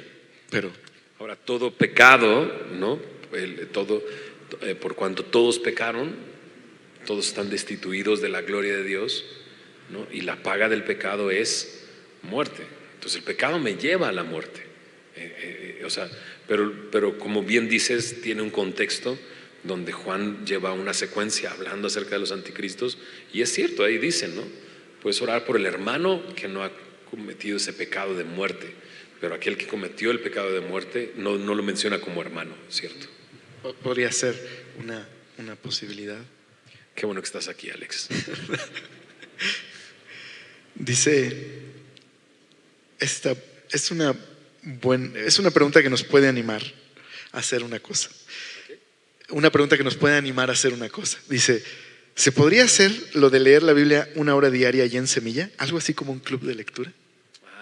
Speaker 2: pero
Speaker 3: ahora todo pecado, ¿no? Por cuanto todos pecaron, todos están destituidos de la gloria de Dios, ¿no? Y la paga del pecado es muerte. Entonces el pecado me lleva a la muerte. Pero como bien dices, tiene un contexto donde Juan lleva una secuencia hablando acerca de los anticristos, y es cierto, ahí dicen, ¿no? Puedes orar por el hermano que no ha cometido ese pecado de muerte, pero aquel que cometió el pecado de muerte no lo menciona como hermano, ¿cierto?
Speaker 2: Podría ser una posibilidad.
Speaker 3: Qué bueno que estás aquí, Alex.
Speaker 2: Dice, es una pregunta que nos puede animar a hacer una cosa. Una pregunta que nos puede animar a hacer una cosa. Dice, ¿se podría hacer lo de leer la Biblia 1 hora diaria allá en Semilla? Algo así como un club de lectura.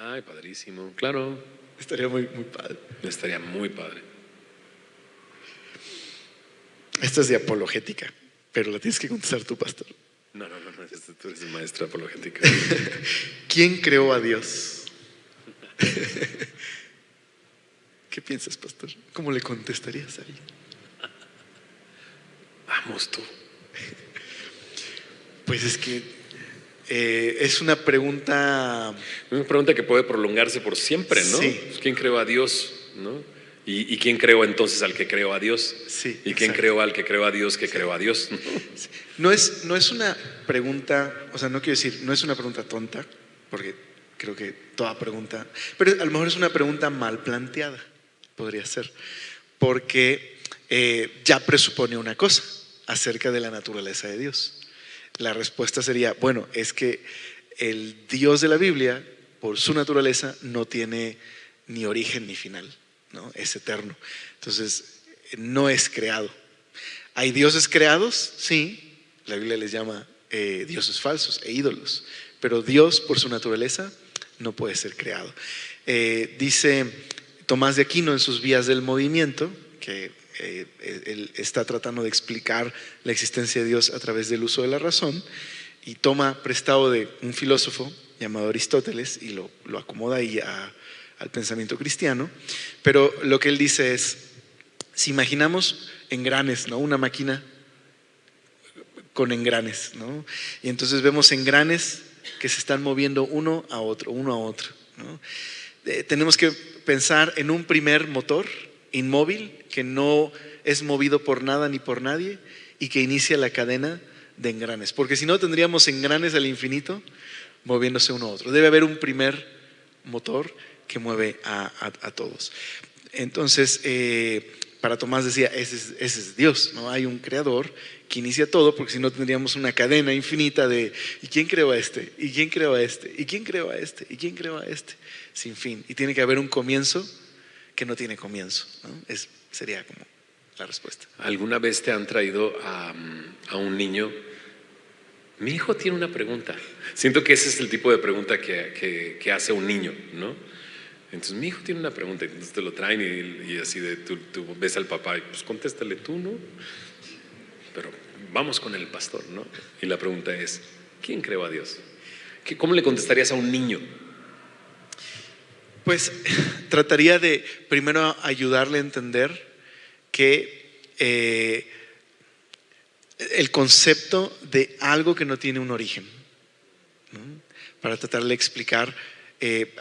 Speaker 3: Ay, padrísimo, claro.
Speaker 2: Estaría muy, muy padre.
Speaker 3: Estaría muy padre.
Speaker 2: Esta es de apologética, pero la tienes que contestar tú, pastor.
Speaker 3: No, tú eres el maestro de apologética.
Speaker 2: ¿Quién creó a Dios? ¿Qué piensas, pastor? ¿Cómo le contestarías ahí?
Speaker 3: Vamos tú.
Speaker 2: Pues es que es una pregunta
Speaker 3: que puede prolongarse por siempre, ¿no?
Speaker 2: Sí.
Speaker 3: ¿Quién creó a Dios, no? ¿Y quién creó entonces al que creó a Dios?
Speaker 2: Sí,
Speaker 3: ¿Y quién
Speaker 2: exacto.
Speaker 3: creó al que creó a Dios que creó a Dios?
Speaker 2: No es una pregunta, o sea, no quiero decir, no es una pregunta tonta, porque creo que toda pregunta, pero a lo mejor es una pregunta mal planteada, podría ser, porque ya presupone una cosa acerca de la naturaleza de Dios. La respuesta sería, bueno, es que el Dios de la Biblia, por su naturaleza, no tiene ni origen ni final, ¿no? Es eterno. Entonces, no es creado. ¿Hay dioses creados? Sí, la Biblia les llama dioses falsos e ídolos, pero Dios, por su naturaleza, no puede ser creado. Dice Tomás de Aquino en sus Vías del Movimiento, que él está tratando de explicar la existencia de Dios a través del uso de la razón, y toma prestado de un filósofo llamado Aristóteles y lo acomoda ahí al pensamiento cristiano. Pero lo que él dice es, si imaginamos engranes, ¿no? Una máquina con engranes, ¿no? Y entonces vemos engranes que se están moviendo uno a otro, ¿no? Tenemos que pensar en un primer motor inmóvil que no es movido por nada ni por nadie y que inicia la cadena de engranes, porque si no tendríamos engranes al infinito moviéndose uno a otro. Debe haber un primer motor que mueve a todos. Entonces, para Tomás decía, ese es Dios, ¿no? Hay un creador que inicia todo, porque si no tendríamos una cadena infinita de ¿y quién creó a este? ¿Y quién creó a este? ¿Y quién creó a este? ¿Y quién creó a este? Sin fin. Y tiene que haber un comienzo que no tiene comienzo, ¿no? Sería como la respuesta.
Speaker 3: ¿Alguna vez te han traído a un niño? Mi hijo tiene una pregunta. Siento que ese es el tipo de pregunta que hace un niño, ¿no? Entonces mi hijo tiene una pregunta, entonces te lo traen y así de tú ves al papá y pues contéstale tú, ¿no? Pero vamos con el pastor, ¿no? Y la pregunta es, ¿quién creó a Dios? ¿Cómo le contestarías a un niño?
Speaker 2: Pues trataría de primero ayudarle a entender que el concepto de algo que no tiene un origen, ¿no? Para tratarle de explicar,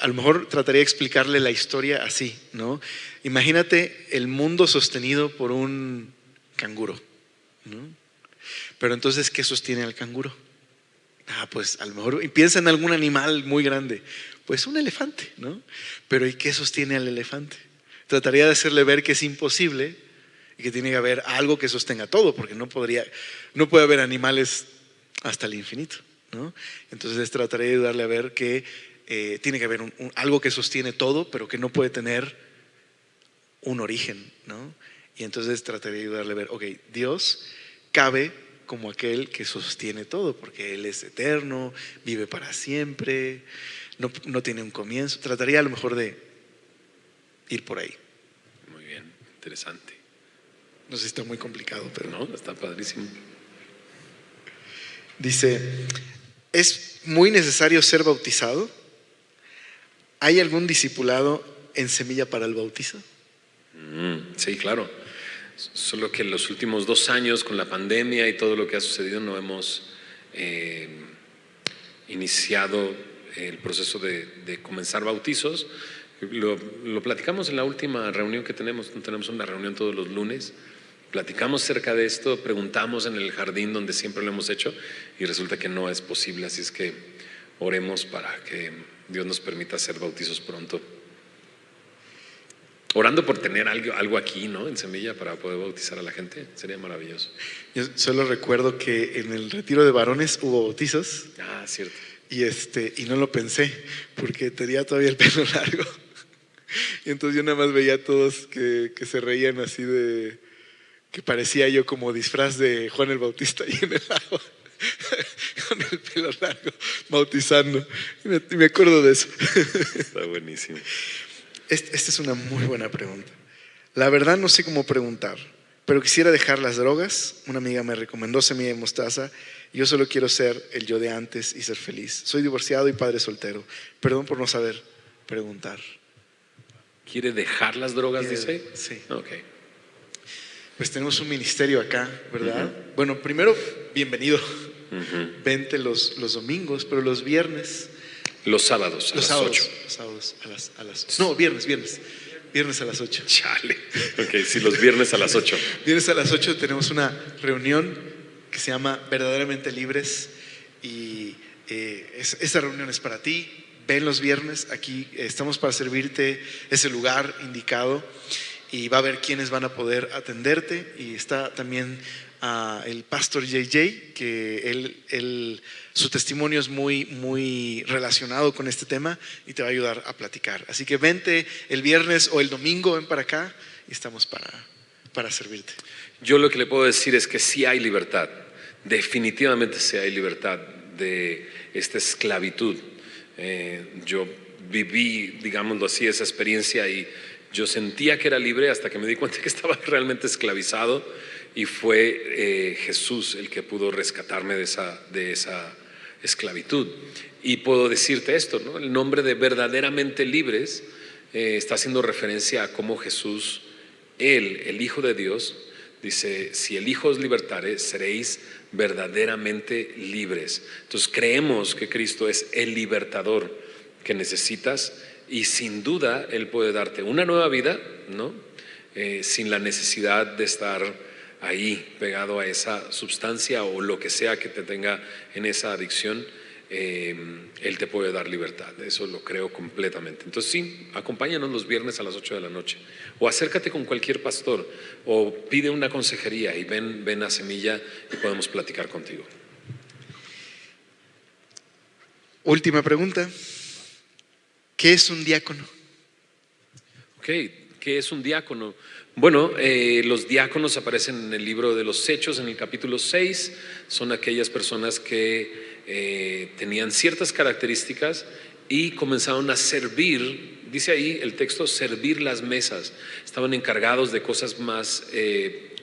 Speaker 2: a lo mejor trataría de explicarle la historia así, ¿no? Imagínate el mundo sostenido por un canguro, ¿no? Pero entonces, ¿qué sostiene al canguro? Pues a lo mejor piensa en algún animal muy grande, pues un elefante, ¿no? Pero ¿y qué sostiene al elefante? Trataría de hacerle ver que es imposible y que tiene que haber algo que sostenga todo, porque no puede haber animales hasta el infinito, ¿no? Entonces trataría de ayudarle a ver que tiene que haber algo que sostiene todo, pero que no puede tener un origen, ¿no? Y entonces trataría de ayudarle a ver, ok, Dios cabe como aquel que sostiene todo, porque Él es eterno, vive para siempre, no tiene un comienzo. Trataría a lo mejor de ir por ahí.
Speaker 3: Muy bien, interesante.
Speaker 2: No sé si está muy complicado, pero
Speaker 3: no, está padrísimo.
Speaker 2: Dice, ¿es muy necesario ser bautizado? ¿Hay algún discipulado en Semilla para el bautizo?
Speaker 3: Sí, claro. Solo que en los últimos 2 años con la pandemia y todo lo que ha sucedido no hemos iniciado el proceso de comenzar bautizos. Lo platicamos en la última reunión que tenemos una reunión todos los lunes. Platicamos acerca de esto, preguntamos en el jardín donde siempre lo hemos hecho y resulta que no es posible, así es que oremos para que Dios nos permita hacer bautizos pronto. Orando por tener algo aquí, ¿no? En Semilla para poder bautizar a la gente, sería maravilloso.
Speaker 2: Yo solo recuerdo que en el retiro de varones hubo bautizos.
Speaker 3: Cierto.
Speaker 2: Y no lo pensé, porque tenía todavía el pelo largo. Y entonces yo nada más veía a todos que se reían así de que parecía yo como disfraz de Juan el Bautista ahí en el agua, con el pelo largo, bautizando. Y me acuerdo de eso.
Speaker 3: Está buenísimo.
Speaker 2: Esta es una muy buena pregunta. La verdad no sé cómo preguntar, pero quisiera dejar las drogas. Una amiga me recomendó Semilla de Mostaza. Yo solo quiero ser el yo de antes y ser feliz. Soy divorciado y padre soltero. Perdón por no saber preguntar.
Speaker 3: ¿Quiere dejar las drogas, dice?
Speaker 2: Sí.
Speaker 3: Ok.
Speaker 2: Pues tenemos un ministerio acá, ¿verdad? Bueno, primero, bienvenido. Vente los domingos, pero los viernes.
Speaker 3: Los sábados a las 8.
Speaker 2: Los sábados a las no, viernes. Viernes a las 8.
Speaker 3: Chale. Ok, sí, los viernes a las 8.
Speaker 2: Viernes a las 8 tenemos una reunión que se llama Verdaderamente Libres y esa reunión es para ti. Ven los viernes, aquí estamos para servirte, es el lugar indicado y va a haber quienes van a poder atenderte y está también el pastor JJ, que su testimonio es muy relacionado con este tema y te va a ayudar a platicar. Así que vente el viernes o el domingo, ven para acá y estamos para servirte.
Speaker 3: Yo lo que le puedo decir es que sí hay libertad, definitivamente sí hay libertad de esta esclavitud. Yo viví, digámoslo así, esa experiencia y yo sentía que era libre hasta que me di cuenta que estaba realmente esclavizado y fue Jesús el que pudo rescatarme de esa esclavitud. Y puedo decirte esto, ¿no? El nombre de verdaderamente libres está haciendo referencia a cómo Jesús, Él, el Hijo de Dios, dice, si el Hijo os libertare, seréis verdaderamente libres. Entonces creemos que Cristo es el libertador que necesitas y sin duda Él puede darte una nueva vida, ¿no? Sin la necesidad de estar ahí pegado a esa sustancia o lo que sea que te tenga en esa adicción. Él te puede dar libertad. Eso lo creo completamente. Entonces sí, acompáñanos los viernes a las 8 de la noche, o acércate con cualquier pastor, o pide una consejería y ven a Semilla y podemos platicar contigo.
Speaker 2: Última pregunta. ¿Qué es un diácono?
Speaker 3: Ok, ¿qué es un diácono? Bueno, los diáconos aparecen en el libro de los Hechos, en el capítulo 6. Son aquellas personas que tenían ciertas características y comenzaron a servir. Dice ahí el texto, servir las mesas. Estaban encargados de cosas más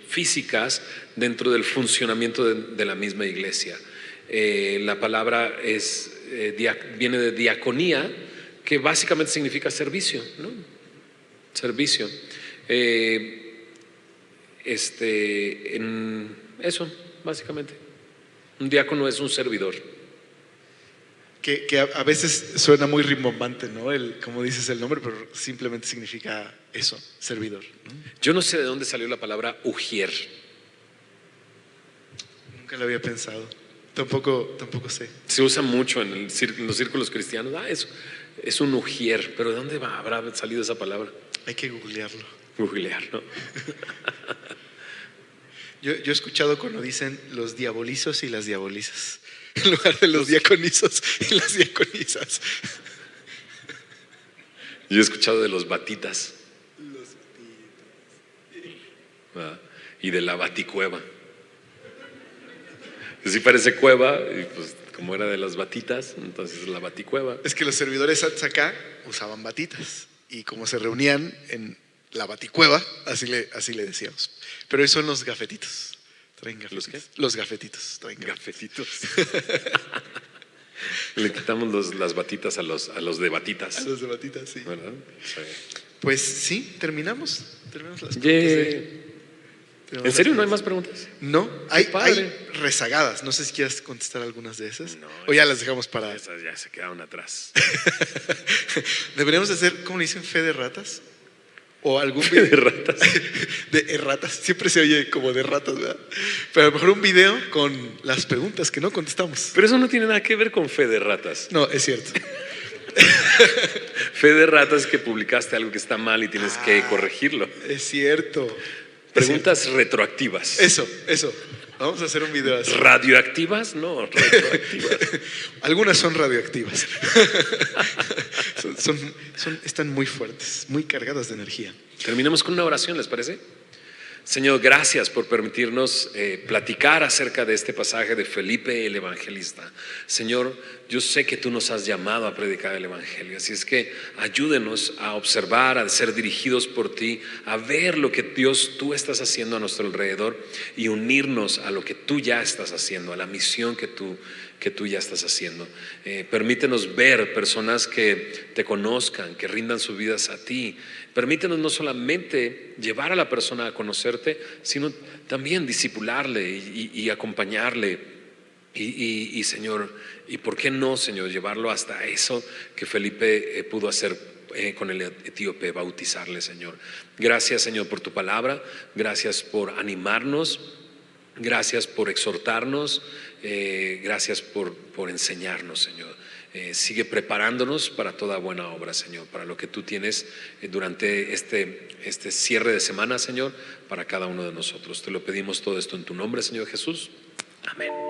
Speaker 3: físicas dentro del funcionamiento de la misma iglesia. La palabra viene de diaconía, que básicamente significa servicio, ¿no? Servicio. Eso, básicamente. Un diácono es un servidor.
Speaker 2: Que a veces suena muy rimbombante, ¿no? Como dices el nombre, pero simplemente significa eso, servidor, ¿no?
Speaker 3: Yo no sé de dónde salió la palabra ujier.
Speaker 2: Nunca lo había pensado. Tampoco sé.
Speaker 3: Se usa mucho en los círculos cristianos. Eso es un ujier, pero ¿de dónde habrá salido esa palabra?
Speaker 2: Hay que googlearlo.
Speaker 3: Googlear, ¿no?
Speaker 2: Yo he escuchado cuando dicen los diabolizos y las diabolizas, en lugar de los diaconizos y las diaconisas.
Speaker 3: Yo he escuchado de los batitas. Y de la baticueva. Sí parece cueva, y pues como era de las batitas, entonces la baticueva.
Speaker 2: Es que los servidores acá usaban batitas, y como se reunían en la baticueva, así le decíamos. Pero esos son los gafetitos. Traen gafetitos.
Speaker 3: ¿Los qué?
Speaker 2: Los gafetitos. Traen
Speaker 3: Gafetitos. Le quitamos las batitas a los de batitas.
Speaker 2: A los de batitas, sí.
Speaker 3: ¿Verdad? Sí.
Speaker 2: Pues sí, terminamos las preguntas.
Speaker 3: ¿En serio no hay más preguntas?
Speaker 2: No, hay
Speaker 3: padre.
Speaker 2: rezagadas. No sé si quieres contestar algunas de esas.
Speaker 3: No,
Speaker 2: o ya las dejamos para.
Speaker 3: Esas ya se quedaron atrás.
Speaker 2: Deberíamos hacer, ¿cómo le dicen? Fe de ratas. O algún
Speaker 3: Fe de
Speaker 2: video
Speaker 3: ratas.
Speaker 2: de erratas. Siempre se oye como de ratas, ¿verdad? Pero a lo mejor un video con las preguntas que no contestamos.
Speaker 3: Pero eso no tiene nada que ver con fe de ratas.
Speaker 2: No, es cierto.
Speaker 3: Fe de ratas es que publicaste algo que está mal y tienes que corregirlo.
Speaker 2: Es cierto.
Speaker 3: Preguntas retroactivas.
Speaker 2: Eso. Vamos a hacer un video así.
Speaker 3: ¿Radioactivas? No, retroactivas.
Speaker 2: Algunas son radioactivas. Están muy fuertes, muy cargadas de energía.
Speaker 3: Terminemos con una oración, ¿les parece? Señor, gracias por permitirnos platicar acerca de este pasaje de Felipe el Evangelista. Señor, yo sé que tú nos has llamado a predicar el Evangelio, así es que ayúdenos a observar, a ser dirigidos por ti, a ver lo que Dios tú estás haciendo a nuestro alrededor y unirnos a lo que tú ya estás haciendo, a la misión que tú ya estás haciendo. Permítenos ver personas que te conozcan, que rindan sus vidas a ti. Permítenos no solamente llevar a la persona a conocerte, sino también discipularle y acompañarle. Y Señor, y por qué no, Señor, llevarlo hasta eso que Felipe pudo hacer con el etíope, bautizarle, Señor. Gracias, Señor, por tu palabra. Gracias por animarnos. Gracias por exhortarnos. Gracias por enseñarnos, Señor. Sigue preparándonos para toda buena obra, Señor, para lo que tú tienes durante este cierre de semana, Señor, para cada uno de nosotros. Te lo pedimos todo esto en tu nombre, Señor Jesús. Amén.